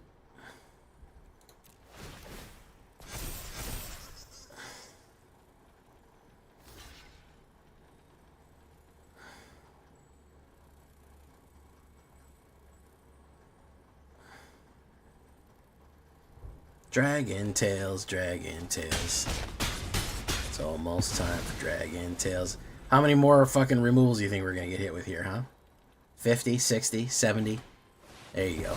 Dragon Tales, Dragon Tales. It's almost time for Dragon Tales. How many more fucking removals do you think we're going to get hit with here, huh? 50, 60, 70? There you go.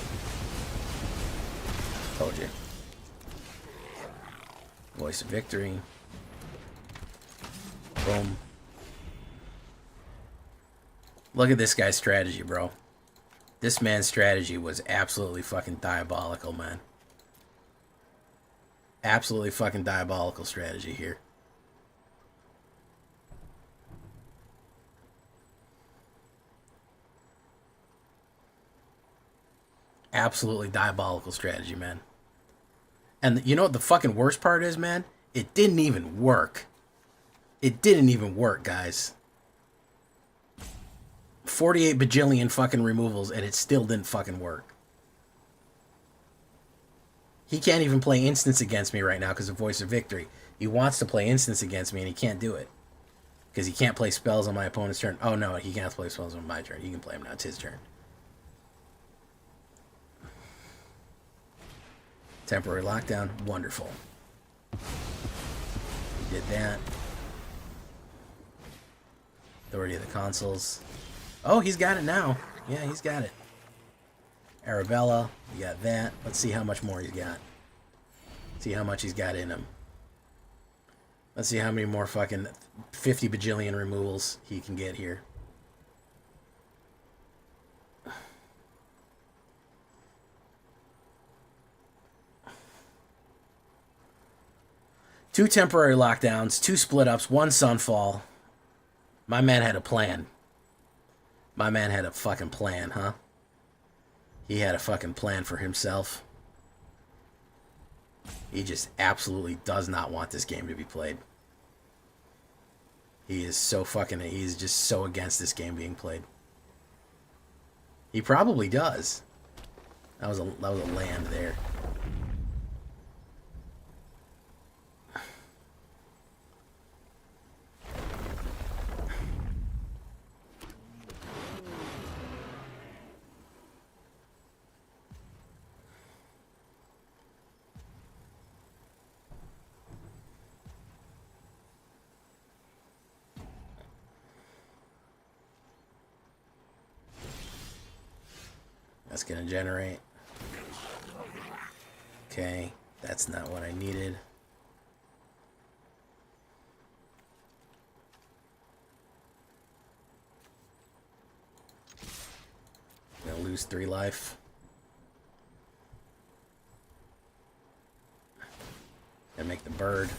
Told you. Voice of Victory. Boom. Look at this guy's strategy, bro. This man's strategy was absolutely fucking diabolical, man. Absolutely fucking diabolical strategy here. Absolutely diabolical strategy, man. And you know what the fucking worst part is, man? It didn't even work. It didn't even work, guys. 48 bajillion fucking removals, and it still didn't fucking work. He can't even play instance against me right now because of Voice of Victory. He wants to play instance against me, and he can't do it. Because he can't play spells on my opponent's turn. Oh, no, he can't play spells on my turn. He can play them now. It's his turn. Temporary lockdown. Wonderful. He did that. Authority of the consoles. Oh, he's got it now. Yeah, he's got it. Arabella. We got that. Let's see how much more he's got. See how much he's got in him. Let's see how many more fucking 50 bajillion removals he can get here. Two temporary lockdowns, 2 split ups, 1 sunfall. My man had a plan. My man had a fucking plan, huh? He had a fucking plan for himself. He just absolutely does not want this game to be played. He is so fucking... He's just so against this game being played. He probably does. That was a land there. That's gonna generate. Okay, that's not what I needed. Gonna lose 3 life. Gonna make the bird.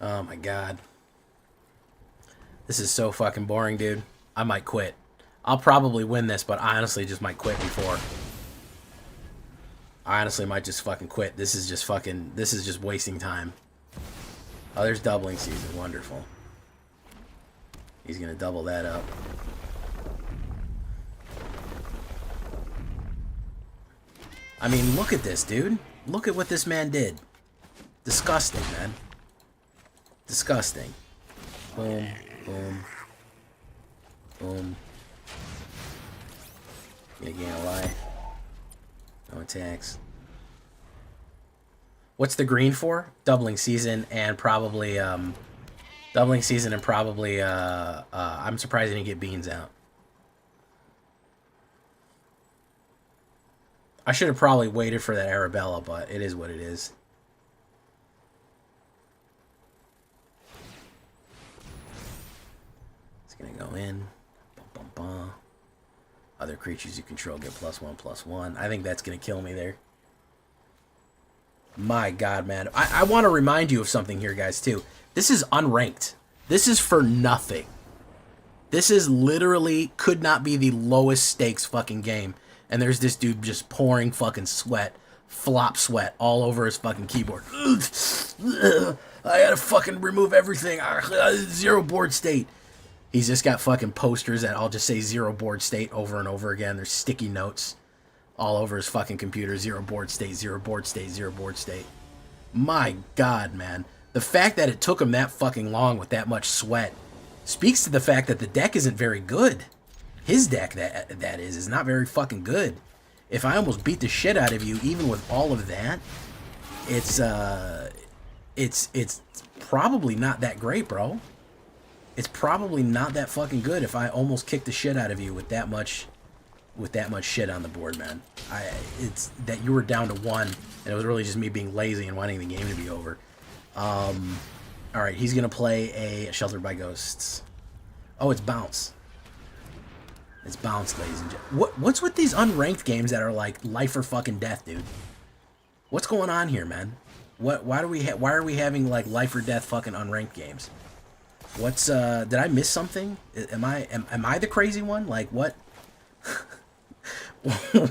Oh my god. This is so fucking boring, dude. I might quit. I'll probably win this, but I honestly just might quit before. I honestly might just fucking quit. This is just fucking... This is just wasting time. Oh, there's doubling season. Wonderful. He's gonna double that up. I mean, look at this, dude. Look at what this man did. Disgusting, man. Disgusting. Boom. Boom. Boom. Gonna gain a life. No attacks. What's the green for? Doubling season and probably I'm surprised I didn't get beans out. I should have probably waited for that Arabella, but it is what it is. Gonna go in. Bum, bum, bum. Other creatures you control get +1/+1. I think that's gonna kill me there. My god, man. I want to remind you of something here, guys, too. This is unranked. This is for nothing. This is literally could not be the lowest stakes fucking game. And there's this dude just pouring fucking sweat, flop sweat, all over his fucking keyboard. I gotta fucking remove everything. 0 board state. He's just got fucking posters that I'll just say 0 board state over and over again. There's sticky notes all over his fucking computer. 0 board state, 0 board state, 0 board state. My god, man. The fact that it took him that fucking long with that much sweat speaks to the fact that the deck isn't very good. His deck, that is not very fucking good. If I almost beat the shit out of you, even with all of that, it's probably not that great, bro. It's probably not that fucking good if I almost kicked the shit out of you with that much shit on the board, man. It's that you were down to 1, and it was really just me being lazy and wanting the game to be over. All right, he's gonna play a Sheltered by Ghosts. Oh, it's Bounce. It's Bounce, ladies and gentlemen. What's with these unranked games that are like life or fucking death, dude? What's going on here, man? Why are we having like life or death fucking unranked games? What's did I miss something? Am I the crazy one? Like what?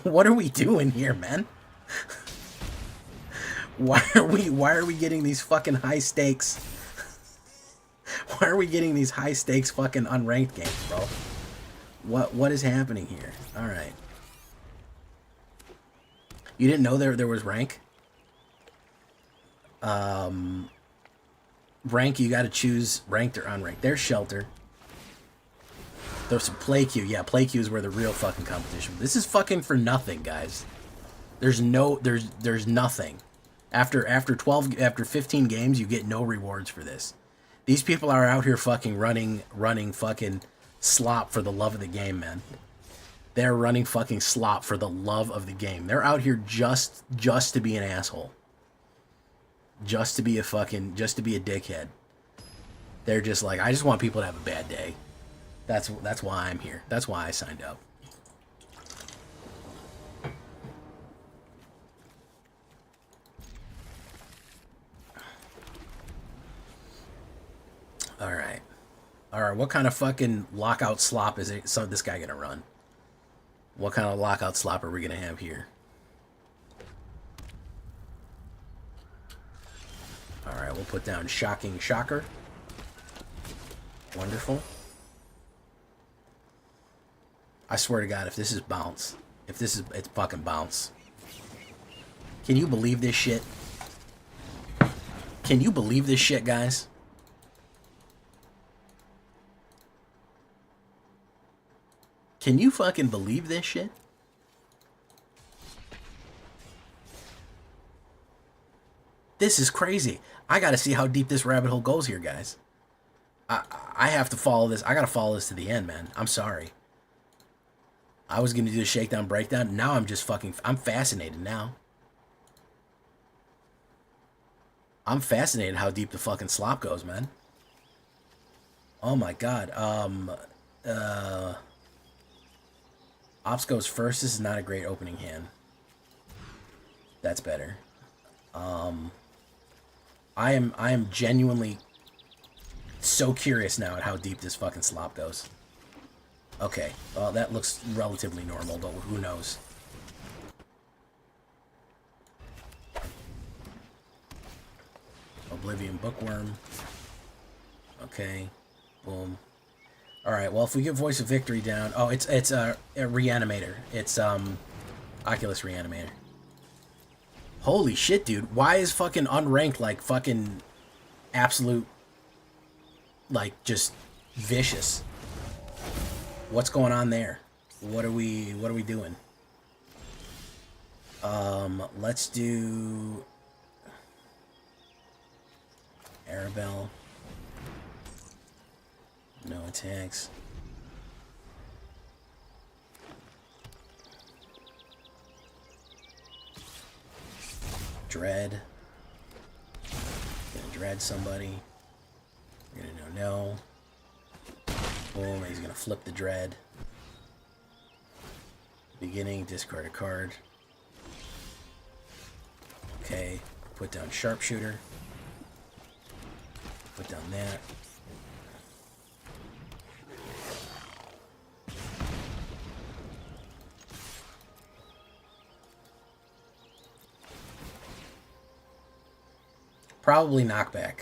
What are we doing here, man? Why are we getting these fucking high stakes? Why are we getting these high stakes fucking unranked games, bro? What is happening here? All right. You didn't know there was rank? Rank, you got to choose ranked or unranked. There's Shelter. There's some play queue. Yeah, play queue is where the real fucking competition. This is fucking for nothing, guys. There's nothing. After 15 games, you get no rewards for this. These people are out here fucking running fucking slop for the love of the game, man. They're running fucking slop for the love of the game. They're out here just to be an asshole. Just to be a dickhead. They're just like, I just want people to have a bad day. That's why I'm here. That's why I signed up. All right. What kind of fucking lockout slop is this guy gonna run? What kind of lockout slop are we gonna have here? All right, we'll put down Shocking Shocker. Wonderful. I swear to God, if this is Bounce, it's fucking Bounce. Can you believe this shit? Can you believe this shit, guys? Can you fucking believe this shit? This is crazy. I gotta see how deep this rabbit hole goes here, guys. I have to follow this. I gotta follow this to the end, man. I'm sorry. I was gonna do the shakedown breakdown. Now I'm just fucking. I'm fascinated now. I'm fascinated how deep the fucking slop goes, man. Oh my god. Ops goes first. This is not a great opening hand. That's better. I am genuinely so curious now at how deep this fucking slop goes. Okay, well that looks relatively normal, but who knows? Oblivion Bookworm. Okay, boom. All right, well if we get Voice of Victory down, oh it's a Reanimator. It's Oculus Reanimator. Holy shit, dude! Why is fucking unranked like fucking absolute, like just vicious? What's going on there? What are we doing? Let's do Arabelle. No attacks. Dread. Gonna dread somebody. We're gonna no. Boom, he's gonna flip the dread. Beginning, discard a card. Okay, put down Sharpshooter. Put down that. Probably knockback.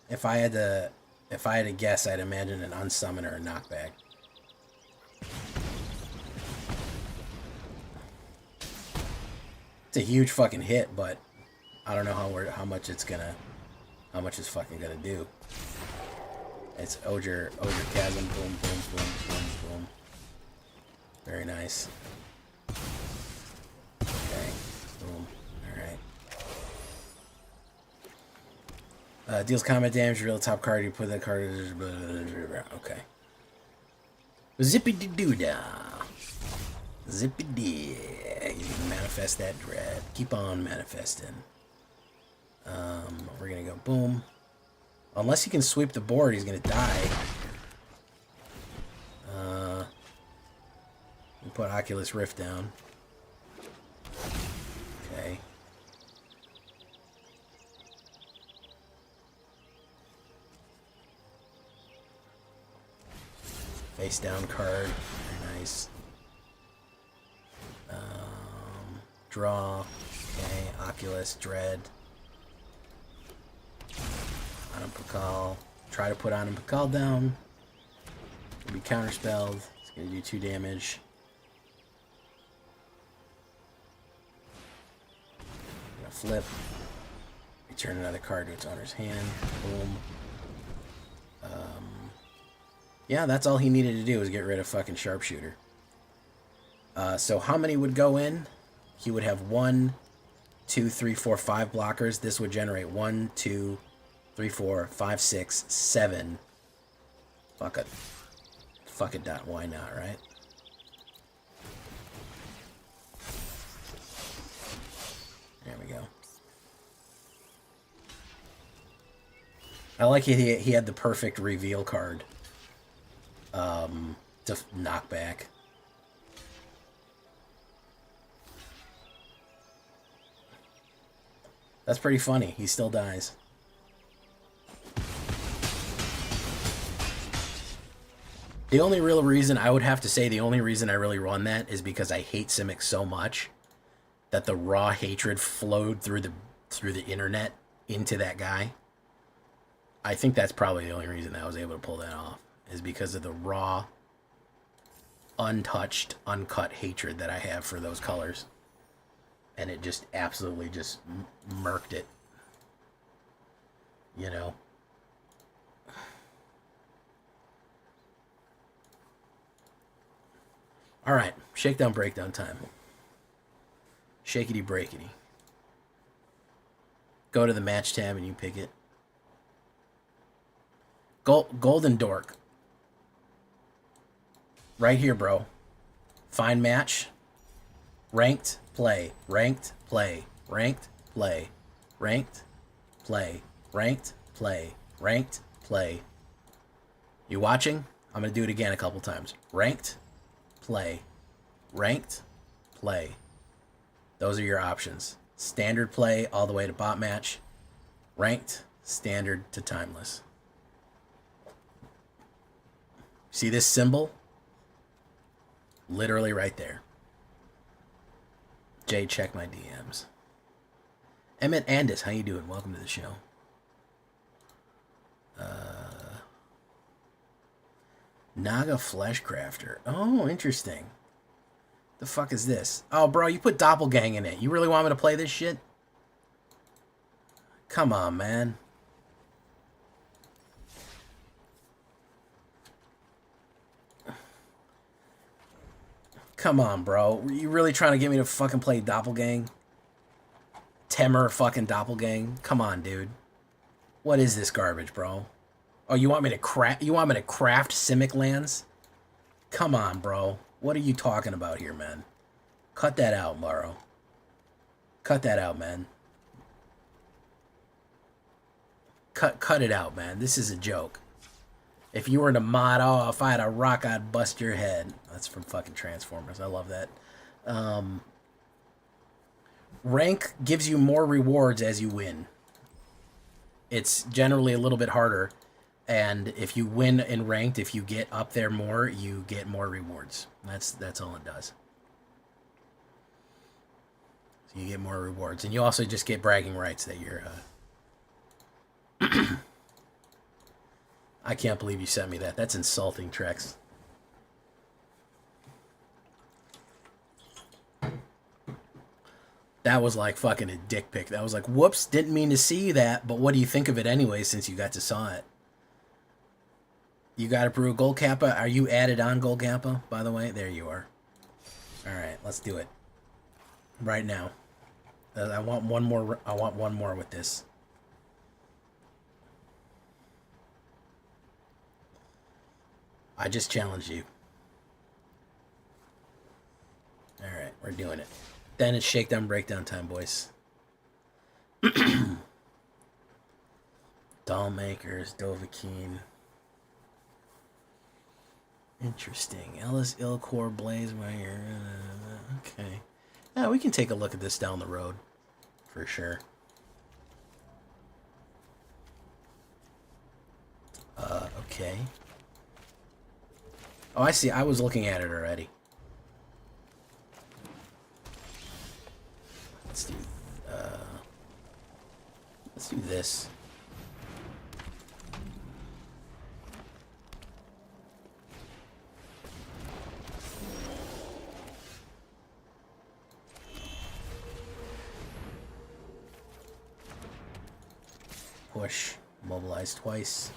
If I had to guess, I'd imagine an unsummon or a knockback. It's a huge fucking hit, but I don't know how much it's fucking gonna do. It's Ogre Chasm, boom, boom, boom, boom, boom. Very nice. Okay, boom. Alright. Deals combat damage, reveal the top card, you put that card... Okay. Zippy-dee-doo-dah. Zippy-dee. You manifest that dread. Keep on manifesting. We're gonna go boom. Unless he can sweep the board, he's gonna die. We put Oculus Rift down. Okay. Face down card. Very nice. Draw. Okay. Oculus, Dread. Anam Pakal. Try to put Anam Pakal down. It'll be counterspelled. It's going to do 2 damage. Gonna flip. Return another card to its owner's hand. Boom. Yeah, that's all he needed to do was get rid of fucking Sharpshooter. So how many would go in? He would have 1, 2, 3, 4, 5 blockers. This would generate 1, 2, 3, 4, 5, 6, 7. Fuck it. Fuck it, dot. Why not, right? There we go. I like he had the perfect reveal card. To knock back. That's pretty funny. He still dies. The only real reason, I would have to say, the only reason I really run that is because I hate Simic so much that the raw hatred flowed through the internet into that guy. I think that's probably the only reason I was able to pull that off, is because of the raw, untouched, uncut hatred that I have for those colors. And it just absolutely just murked it. You know? Alright, shakedown breakdown time. Shakety breakety. Go to the match tab and you pick it. Golden Dork. Right here, bro. Find match. Ranked, play. Ranked, play. Ranked, play. Ranked, play. Ranked, play. Ranked, play. You watching? I'm going to do it again a couple times. Ranked, play. Ranked, play. Those are your options. Standard play all the way to bot match. Ranked, standard to timeless. See this symbol? Literally right there. Jay, check my DMs. Emmett Andis, how you doing? Welcome to the show. Naga Flesh Crafter. Oh, interesting. The fuck is this? Oh, bro, you put Doppelgang in it. You really want me to play this shit? Come on, man. Come on, bro. You really trying to get me to fucking play Doppelgang? Temur fucking Doppelgang? Come on, dude. What is this garbage, bro? Oh, you want me to craft Simic lands? Come on, bro. What are you talking about here, man? Cut that out, Morrow. Cut that out, man. Cut it out, man. This is a joke. If you were to mod, oh, if I had a rock, I'd bust your head. That's from fucking Transformers. I love that. Rank gives you more rewards as you win. It's generally a little bit harder. And if you win in ranked, if you get up there more, you get more rewards. That's all it does. So you get more rewards. And you also just get bragging rights that you're... I can't believe you sent me that. That's insulting, Trex. That was like fucking a dick pic. That was like, whoops, didn't mean to see that, but what do you think of it anyway since you got to saw it? You got to brew a Gold Kappa? Are you added on Gold Kappa, by the way? There you are. Alright, let's do it. Right now. I want one more with this. I just challenged you. Alright, we're doing it. Then it's shakedown breakdown time, boys. Doll makers, Dovahkiin. Interesting. Ellis Ilcor Blaze Wire. Okay. Yeah, we can take a look at this down the road. For sure. Okay. Oh, I see. I was looking at it already. Let's do this. Push. Mobilize twice.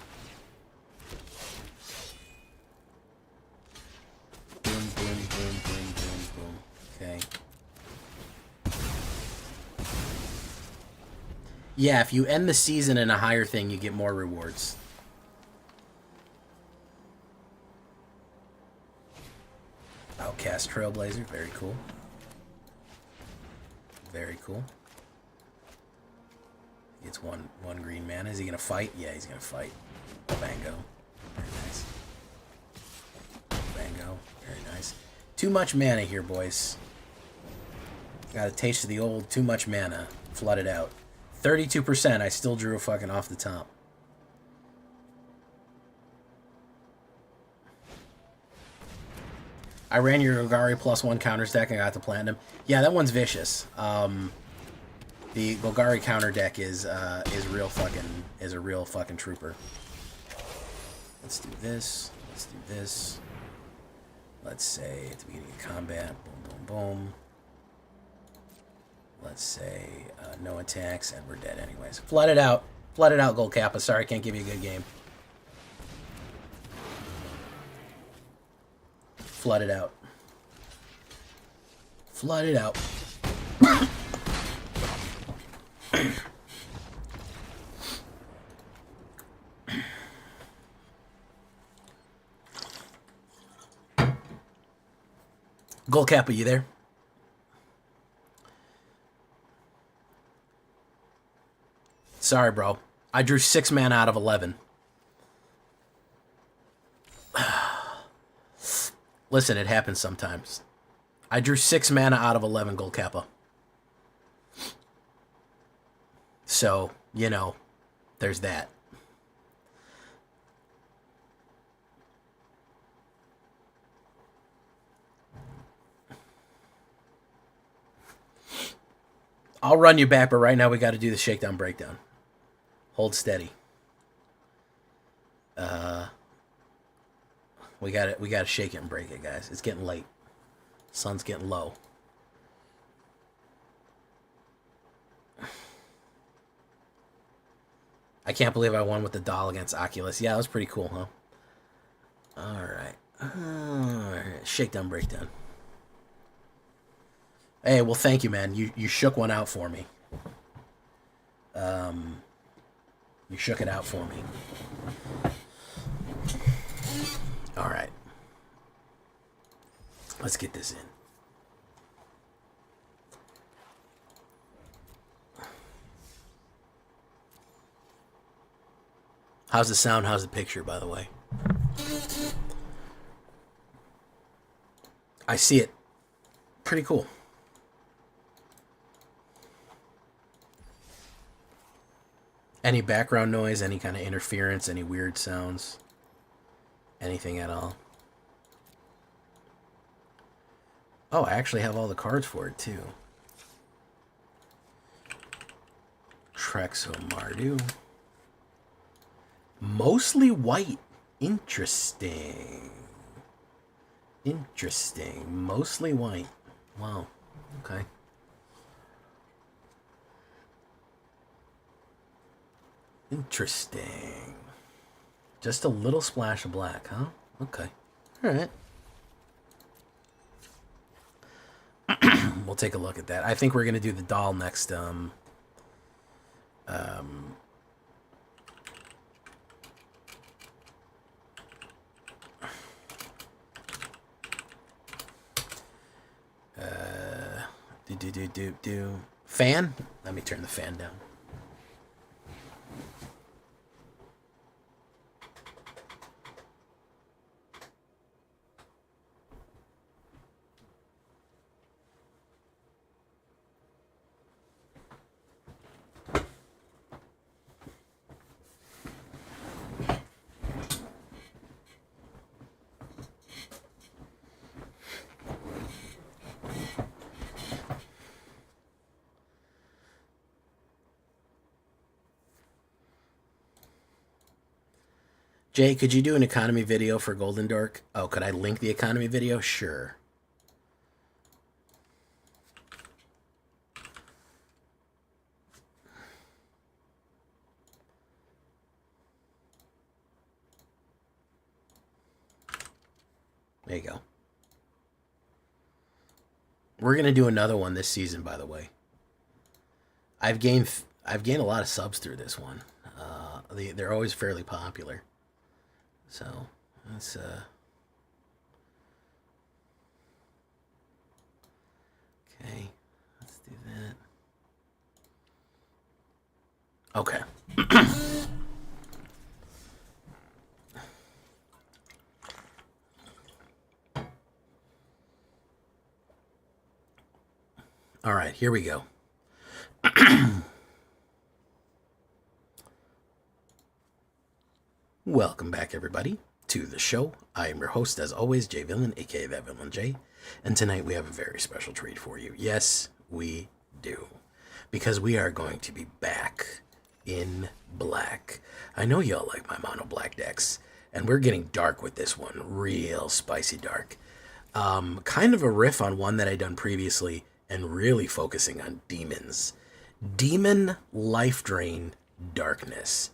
Boom, boom, boom, boom, boom, boom. Okay. Yeah, if you end the season in a higher thing, you get more rewards. Outcast Trailblazer, very cool. Very cool. Gets one green mana. Is he gonna fight? Yeah, he's gonna fight. Bango. Very nice. Bango. Very nice. Too much mana here, boys. Got a taste of the old too much mana. Flooded out. 32%. I still drew a fucking off the top. I ran your Golgari +1 counter stack and got the platinum. Yeah, that one's vicious. The Golgari counter deck is a real fucking trooper. Let's do this. Let's do this. Let's say at the beginning of combat, boom, boom, boom. Let's say no attacks, and we're dead anyways. Flood it out, Gold Kappa. Sorry, I can't give you a good game. Flood it out. Flood it out. Gold Kappa, you there? Sorry, bro. I drew 6 mana out of 11. Listen, it happens sometimes. I drew 6 mana out of 11, Gold Kappa. So, you know, there's that. I'll run you back, but right now we got to do the shakedown breakdown. Hold steady. We got to shake it and break it, guys. It's getting late. Sun's getting low. I can't believe I won with the doll against Oculus. Yeah, that was pretty cool, huh? All right. Shakedown breakdown. Hey, well, thank you, man. You shook one out for me. You shook it out for me. All right. Let's get this in. How's the sound? How's the picture, by the way? I see it. Pretty cool. Any background noise, any kind of interference, any weird sounds, anything at all. Oh, I actually have all the cards for it, too. Trexo Mardu. Mostly white. Interesting. Interesting. Mostly white. Wow. Okay. Interesting. Just a little splash of black, huh? Okay. All right. We'll take a look at that. I think we're going to do the doll next. Fan? Let me turn the fan down. Jay, could you do an economy video for Golden Dork? Oh, could I link the economy video? Sure. There you go. We're gonna do another one this season, by the way. I've gained a lot of subs through this one. They're always fairly popular. So let's okay, let's do that. Okay. All right, here we go. Welcome back, everybody, to the show. I am your host, as always, Jay Villain, aka That Villain J. And tonight we have a very special treat for you. Yes, we do. Because we are going to be back in black. I know y'all like my mono black decks, and we're getting dark with this one. Real spicy dark. Kind of a riff on one that I done previously, and really focusing on demons. Demon Life Drain Darkness.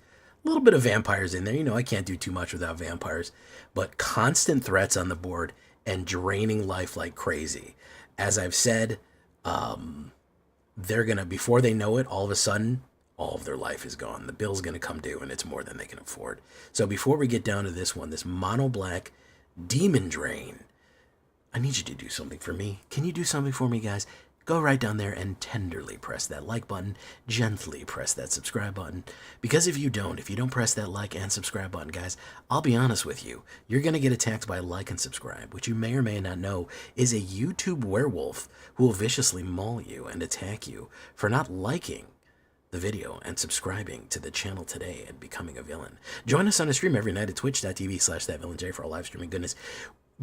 A little bit of vampires in there. You know, I can't do too much without vampires. But constant threats on the board and draining life like crazy. As I've said, they're going to, before they know it, all of a sudden, all of their life is gone. The bill's going to come due, and it's more than they can afford. So before we get down to this one, this mono black demon drain, I need you to do something for me. Can you do something for me, guys? Go right down there and tenderly press that like button, gently press that subscribe button. Because if you don't press that like and subscribe button, guys, I'll be honest with you, you're going to get attacked by like and subscribe, which you may or may not know is a YouTube werewolf who will viciously maul you and attack you for not liking the video and subscribing to the channel today and becoming a villain. Join us on a stream every night at twitch.tv/thatvillainj for all live streaming goodness.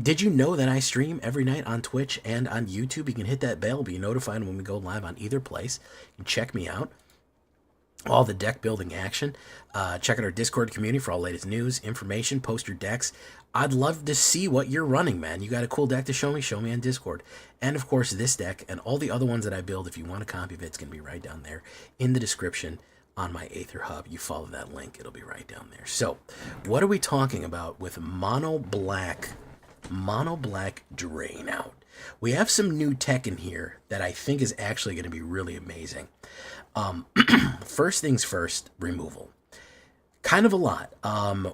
Did you know that I stream every night on Twitch and on YouTube? You can hit that bell, be notified when we go live on either place. You can check me out. All the deck building action. Check out our Discord community for all latest news, information, post your decks. I'd love to see what you're running, man. You got a cool deck to show me on Discord. And of course, this deck and all the other ones that I build, if you want a copy of it, it's going to be right down there in the description on my AetherHub. You follow that link, it'll be right down there. So, what are we talking about with mono black drain out? We have some new tech in here that I think is actually going to be really amazing. First things first, removal. Kind of a lot.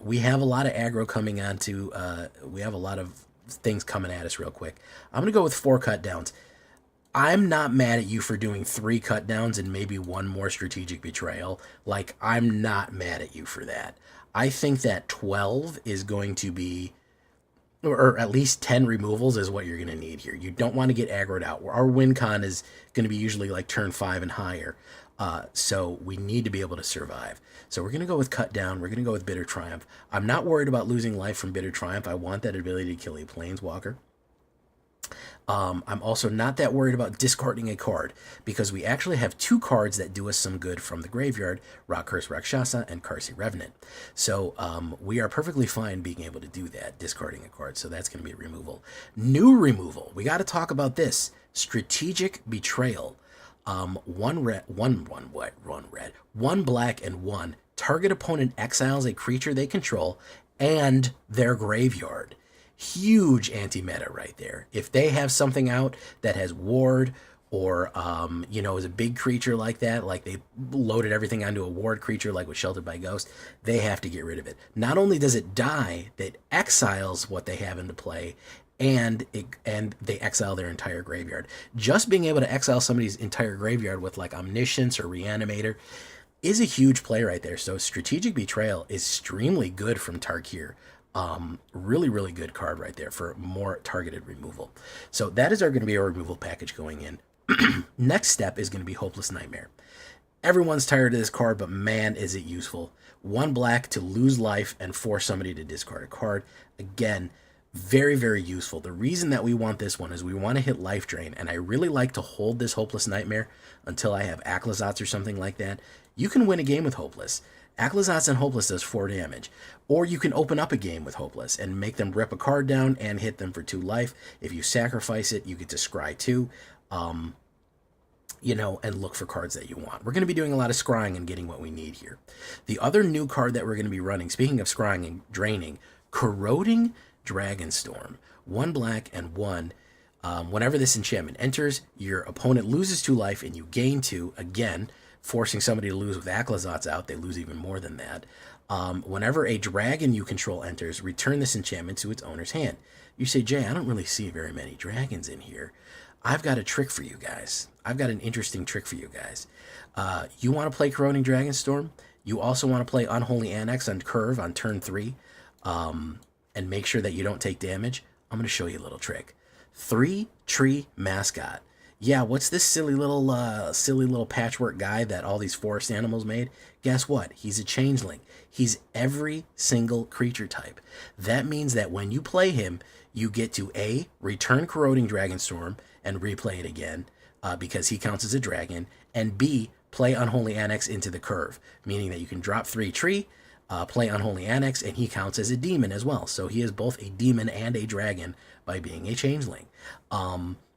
We have a lot of aggro coming onto, we have a lot of things coming at us real quick. I'm going to go with 4 cut downs. I'm not mad at you for doing 3 cut downs and maybe 1 more strategic betrayal. Like, I'm not mad at you for that. I think that 12 is going to be, or at least 10 removals is what you're going to need here. You don't want to get aggroed out. Our win con is going to be usually like turn 5 and higher. So we need to be able to survive. So we're going to go with cut down. We're going to go with Bitter Triumph. I'm not worried about losing life from Bitter Triumph. I want that ability to kill a Planeswalker. I'm also not that worried about discarding a card because we actually have 2 cards that do us some good from the graveyard, Rock Curse Rakshasa and Karsi Revenant. So we are perfectly fine being able to do that, discarding a card. So that's going to be a removal. New removal. We got to talk about this. Strategic Betrayal. 1 black and 1. Target opponent exiles a creature they control and their graveyard. Huge anti-meta right there. If they have something out that has ward or, is a big creature like that, like they loaded everything onto a ward creature like was Sheltered by Ghost, they have to get rid of it. Not only does it die, it exiles what they have into play, and they exile their entire graveyard. Just being able to exile somebody's entire graveyard with like Omniscience or Reanimator is a huge play right there. So Strategic Betrayal is extremely good from Tarkir. Really, really good card right there for more targeted removal. So that is going to be our removal package going in. Next step is going to be Hopeless Nightmare. Everyone's tired of this card, but man, is it useful. 1 black to lose life and force somebody to discard a card. Again, very, very useful. The reason that we want this one is we want to hit life drain, and I really like to hold this Hopeless Nightmare until I have Aclazotz or something like that. You can win a game with Hopeless. Aclazotz and Hopeless does 4 damage. Or you can open up a game with Hopeless and make them rip a card down and hit them for 2 life. If you sacrifice it, you get to scry 2. You know, and look for cards that you want. We're going to be doing a lot of scrying and getting what we need here. The other new card that we're going to be running, speaking of scrying and draining, Corroding Dragonstorm. 1 black and 1. Whenever this enchantment enters, your opponent loses 2 life and you gain 2. Again, forcing somebody to lose with Aclazotz out. They lose even more than that. Whenever a dragon you control enters, return this enchantment to its owner's hand. You say, Jay, I don't really see very many dragons in here. I've got a trick for you guys. I've got an interesting trick for you guys. You want to play Corroding Dragonstorm. You also want to play Unholy Annex on curve on turn 3. And make sure that you don't take damage. I'm going to show you a little trick. 3 tree mascot. Yeah, what's this silly little patchwork guy that all these forest animals made? Guess what? He's a changeling. He's every single creature type. That means that when you play him, you get to A, return Corroding Dragonstorm and replay it again because he counts as a dragon, and B, play Unholy Annex into the curve, meaning that you can drop 3 tree, play Unholy Annex, and he counts as a demon as well. So he is both a demon and a dragon by being a changeling.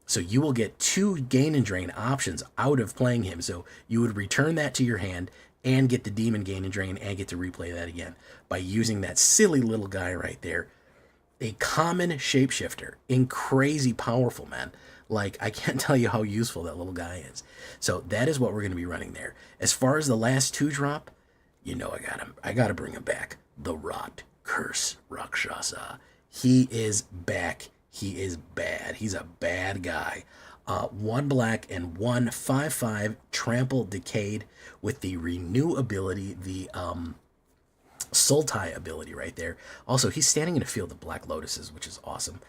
So you will get 2 gain and drain options out of playing him. So you would return that to your hand and get the demon gain and drain and get to replay that again by using that silly little guy right there. A common shapeshifter, and crazy powerful, man. Like, I can't tell you how useful that little guy is. So that is what we're going to be running there. As far as the last 2 drop, you know I got to bring him back. The Rot Curse Rakshasa. He is back. He is bad. He's a bad guy. 1 black and 1 5/5 Trample Decayed with the Renew ability, the Sultai ability right there. Also, he's standing in a field of Black Lotuses, which is awesome.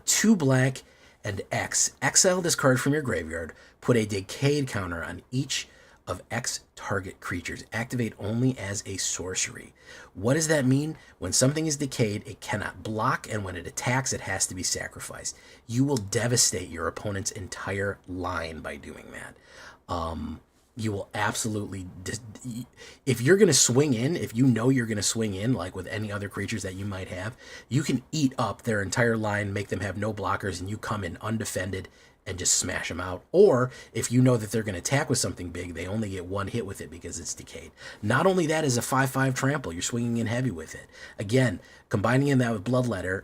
2 black and X. Exile this card from your graveyard. Put a Decayed counter on each of X target creatures. Activate only as a sorcery. What does that mean? When something is decayed, it cannot block, and when it attacks, it has to be sacrificed. You will devastate your opponent's entire line by doing that. You will absolutely, if you're going to swing in, if you know you're going to swing in, like with any other creatures that you might have, you can eat up their entire line, make them have no blockers, and you come in undefended and just smash them out. Or if you know that they're going to attack with something big, they only get 1 hit with it because it's decayed. Not only that, is a 5/5 trample. You're swinging in heavy with it. Again, combining in that with Bloodletter,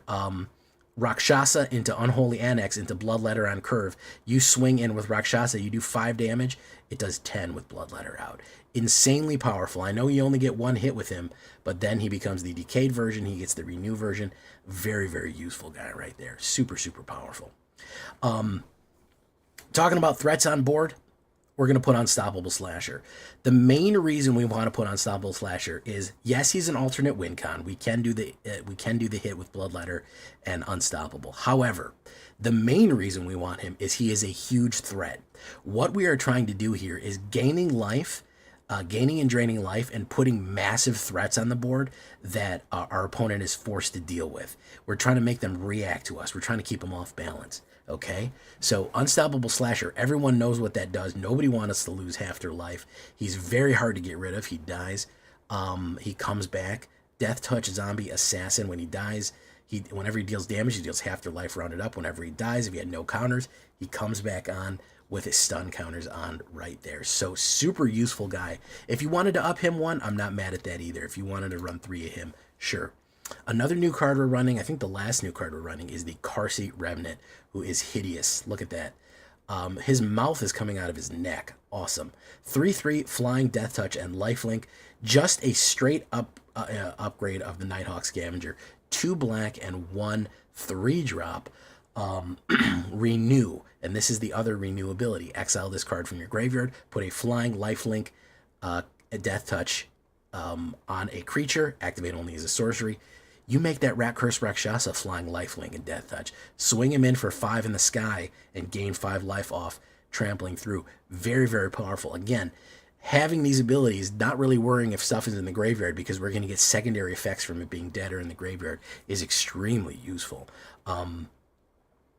Rakshasa into Unholy Annex into Bloodletter on curve. You swing in with Rakshasa, you do 5 damage. It does 10 with Bloodletter out. Insanely powerful. I know you only get 1 hit with him, but then he becomes the decayed version. He gets the renew version. Very, very useful guy right there. Super, super powerful. Talking about threats on board, we're going to put Unstoppable Slasher. The main reason we want to put Unstoppable Slasher is, yes, he's an alternate win con. We can do the hit with Bloodletter and Unstoppable. However, the main reason we want him is he is a huge threat. What we are trying to do here is gaining life, gaining and draining life, and putting massive threats on the board that our opponent is forced to deal with. We're trying to make them react to us. We're trying to keep them off balance. Okay, so Unstoppable Slasher, everyone knows what that does. Nobody wants us to lose half their life. He's very hard to get rid of. He dies. He comes back. Death Touch Zombie Assassin. When he dies, whenever he deals damage, he deals half their life rounded up. Whenever he dies, if he had no counters, he comes back on with his stun counters on right there. So super useful guy. If you wanted to up him 1, I'm not mad at that either. If you wanted to run 3 of him, sure. Another new card we're running, I think the last new card we're running, is the Karsi Remnant, who is hideous. Look at that. His mouth is coming out of his neck. Awesome. 3/3 Flying, Death Touch, and Lifelink. Just a straight up upgrade of the Nighthawk Scavenger. 2 black and 1 3-drop Renew. And this is the other renew ability. Exile this card from your graveyard, put a flying lifelink death touch on a creature, activate only as a sorcery. You make that Rat Curse Rakshasa flying lifelink and death touch. Swing him in for 5 in the sky and gain 5 life off, trampling through. Very, very powerful. Again, having these abilities, not really worrying if stuff is in the graveyard because we're going to get secondary effects from it being dead or in the graveyard, is extremely useful.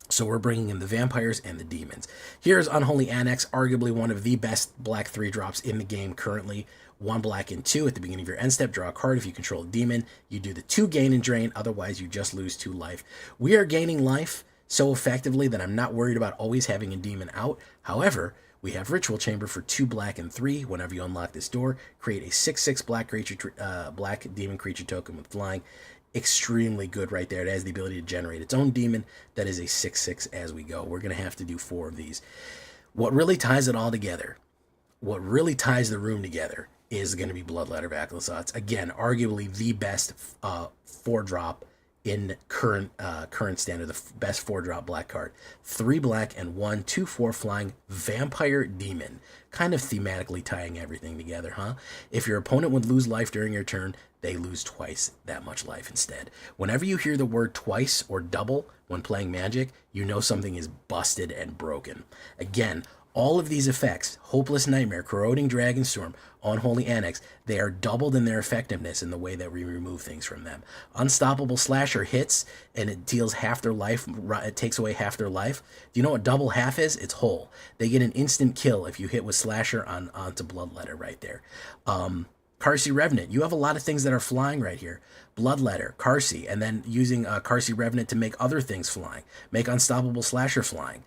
So we're bringing in the vampires and the demons. Here's Unholy Annex, arguably one of the best black 3-drops in the game currently. 1 black and 2 at the beginning of your end step. Draw a card if you control a demon. You do the 2 gain and drain, otherwise you just lose 2 life. We are gaining life so effectively that I'm not worried about always having a demon out. However, we have Ritual Chamber for 2 black and 3. Whenever you unlock this door, create a 6/6 black creature, black demon creature token with flying. Extremely good right there. It has the ability to generate its own demon. That is a 6/6 as we go. We're going to have to do 4 of these. What really ties it all together, what really ties the room together, is going to be Bloodletter of Akhlazotz. Again, arguably the best 4-drop in current standard, the best 4-drop black card. 3 black and 1 2/4 flying vampire demon. Kind of thematically tying everything together, huh? If your opponent would lose life during your turn, they lose twice that much life instead. Whenever you hear the word twice or double when playing Magic, you know something is busted and broken. Again, all of these effects, Hopeless Nightmare, Corroding Dragonstorm, Unholy Annex, they are doubled in their effectiveness in the way that we remove things from them. Unstoppable Slasher hits, and it deals half their life, it takes away half their life. Do you know what double half is? It's whole. They get an instant kill if you hit with Slasher onto Bloodletter right there. Karsi Revenant, you have a lot of things that are flying right here. Bloodletter, Karsi, and then using Karsi Revenant to make other things flying. Make Unstoppable Slasher flying.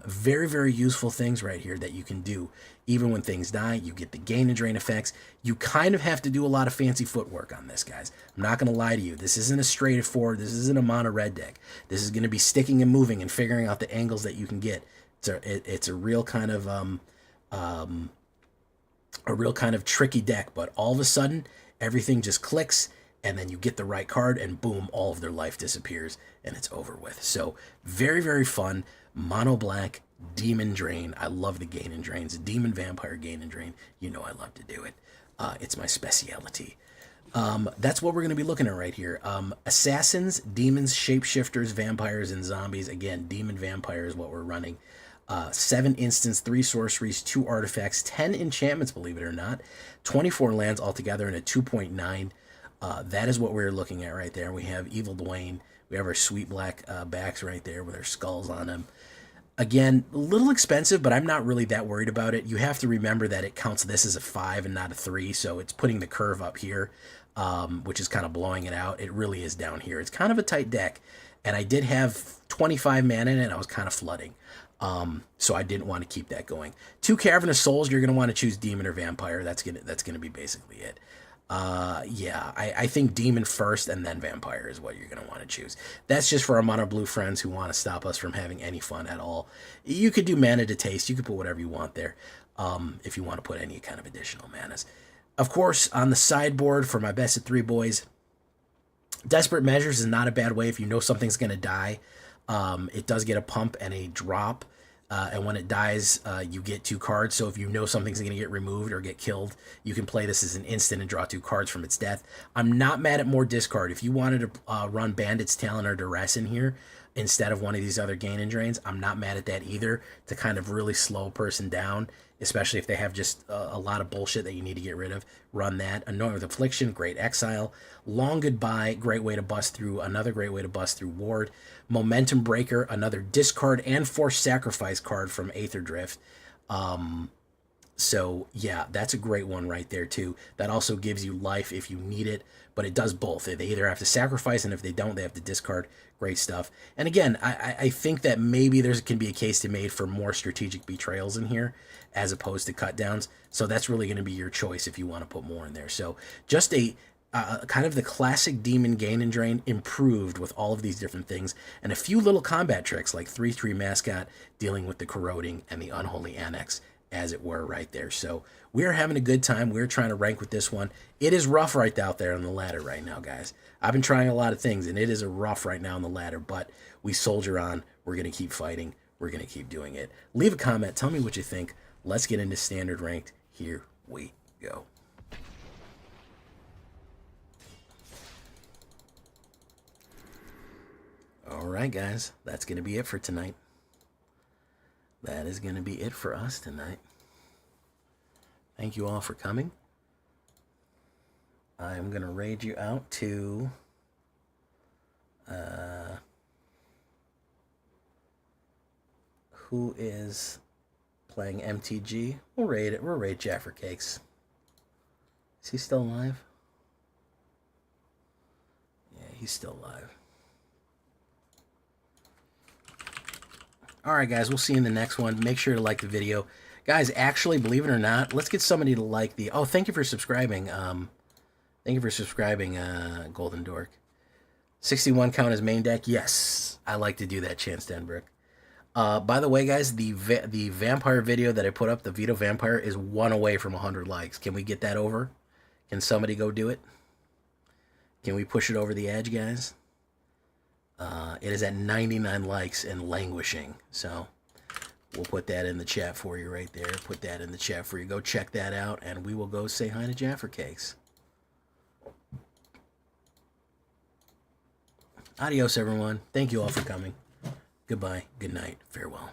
Very, very useful things right here that you can do. Even when things die, you get the gain and drain effects. You kind of have to do a lot of fancy footwork on this, guys. I'm not going to lie to you. This isn't a straight 4. This isn't a mono red deck. This is going to be sticking and moving and figuring out the angles that you can get. It's a real kind of tricky deck, but all of a sudden everything just clicks, and then you get the right card, and boom, all of their life disappears, and it's over with. So very, very fun. Mono black, demon drain. I love the gain and drains. Demon vampire gain and drain. You know I love to do it. It's my specialty. That's what we're going to be looking at right here. Assassins, demons, shapeshifters, vampires, and zombies. Again, demon vampire is what we're running. 7 instants, 3 sorceries, 2 artifacts, 10 enchantments, believe it or not. 24 lands altogether in a 2.9. That is what we're looking at right there. We have Evil Dwayne. We have our sweet black backs right there with our skulls on them. Again, a little expensive, but I'm not really that worried about it. You have to remember that it counts this as a 5 and not a 3, so it's putting the curve up here, which is kind of blowing it out. It really is down here. It's kind of a tight deck, and I did have 25 mana in it, and I was kind of flooding. So I didn't want to keep that going. 2 Cavernous Souls, you're going to want to choose Demon or Vampire. That's gonna be basically it. Yeah, I think Demon first and then Vampire is what you're going to want to choose. That's just for our mono blue friends who want to stop us from having any fun at all. You could do mana to taste. You could put whatever you want there, if you want to put any kind of additional manas. Of course, on the sideboard for my best of 3 boys, Desperate Measures is not a bad way if you know something's going to die. It does get a pump and a drop. And when it dies, you get 2 cards. So if you know something's going to get removed or get killed, you can play this as an instant and draw 2 cards from its death. I'm not mad at more discard. If you wanted to run Bandit's Talon or Duress in here instead of one of these other gain and drains, I'm not mad at that either, to kind of really slow a person down, especially if they have just a lot of bullshit that you need to get rid of. Run that. Annoying with Affliction, great exile. Long Goodbye, great way to bust through. Another great way to bust through Ward. Momentum Breaker, another discard and forced sacrifice card from Aether Drift. So yeah, that's a great one right there too. That also gives you life if you need it, but it does both. They either have to sacrifice, and if they don't, they have to discard. Great stuff. And again, I think that maybe there can be a case to be made for more strategic betrayals in here as opposed to cut downs. So that's really going to be your choice if you want to put more in there. So just a kind of the classic demon gain and drain improved with all of these different things, and a few little combat tricks like 3/3 mascot dealing with the corroding and the unholy annex as it were, right there. So we're having a good time. We're trying to rank with this one. It is rough right out there on the ladder right now, guys. I've been trying a lot of things, and it is rough right now on the ladder, but we soldier on. We're going to keep fighting. We're going to keep doing it. Leave a comment. Tell me what you think. Let's get into standard ranked. Here we go. All right, guys. That's going to be it for tonight. That is going to be it for us tonight. Thank you all for coming. I'm going to raid you out to... who is playing MTG? We'll raid it. We'll raid Jaffer Cakes. Is he still alive? Yeah, he's still alive. All right, guys, we'll see you in the next one. Make sure to like the video. Guys, actually, believe it or not, let's get somebody to like the... Oh, thank you for subscribing. Thank you for subscribing, Golden Dork. 61 count as main deck? Yes, I like to do that, Chance Denbrook. By the way, guys, the vampire video that I put up, the Vito Vampire, is 1 away from 100 likes. Can we get that over? Can somebody go do it? Can we push it over the edge, guys? It is at 99 likes and languishing. So we'll put that in the chat for you right there. Put that in the chat for you. Go check that out, and we will go say hi to Jaffer Cakes. Adios, everyone. Thank you all for coming. Goodbye. Good night. Farewell.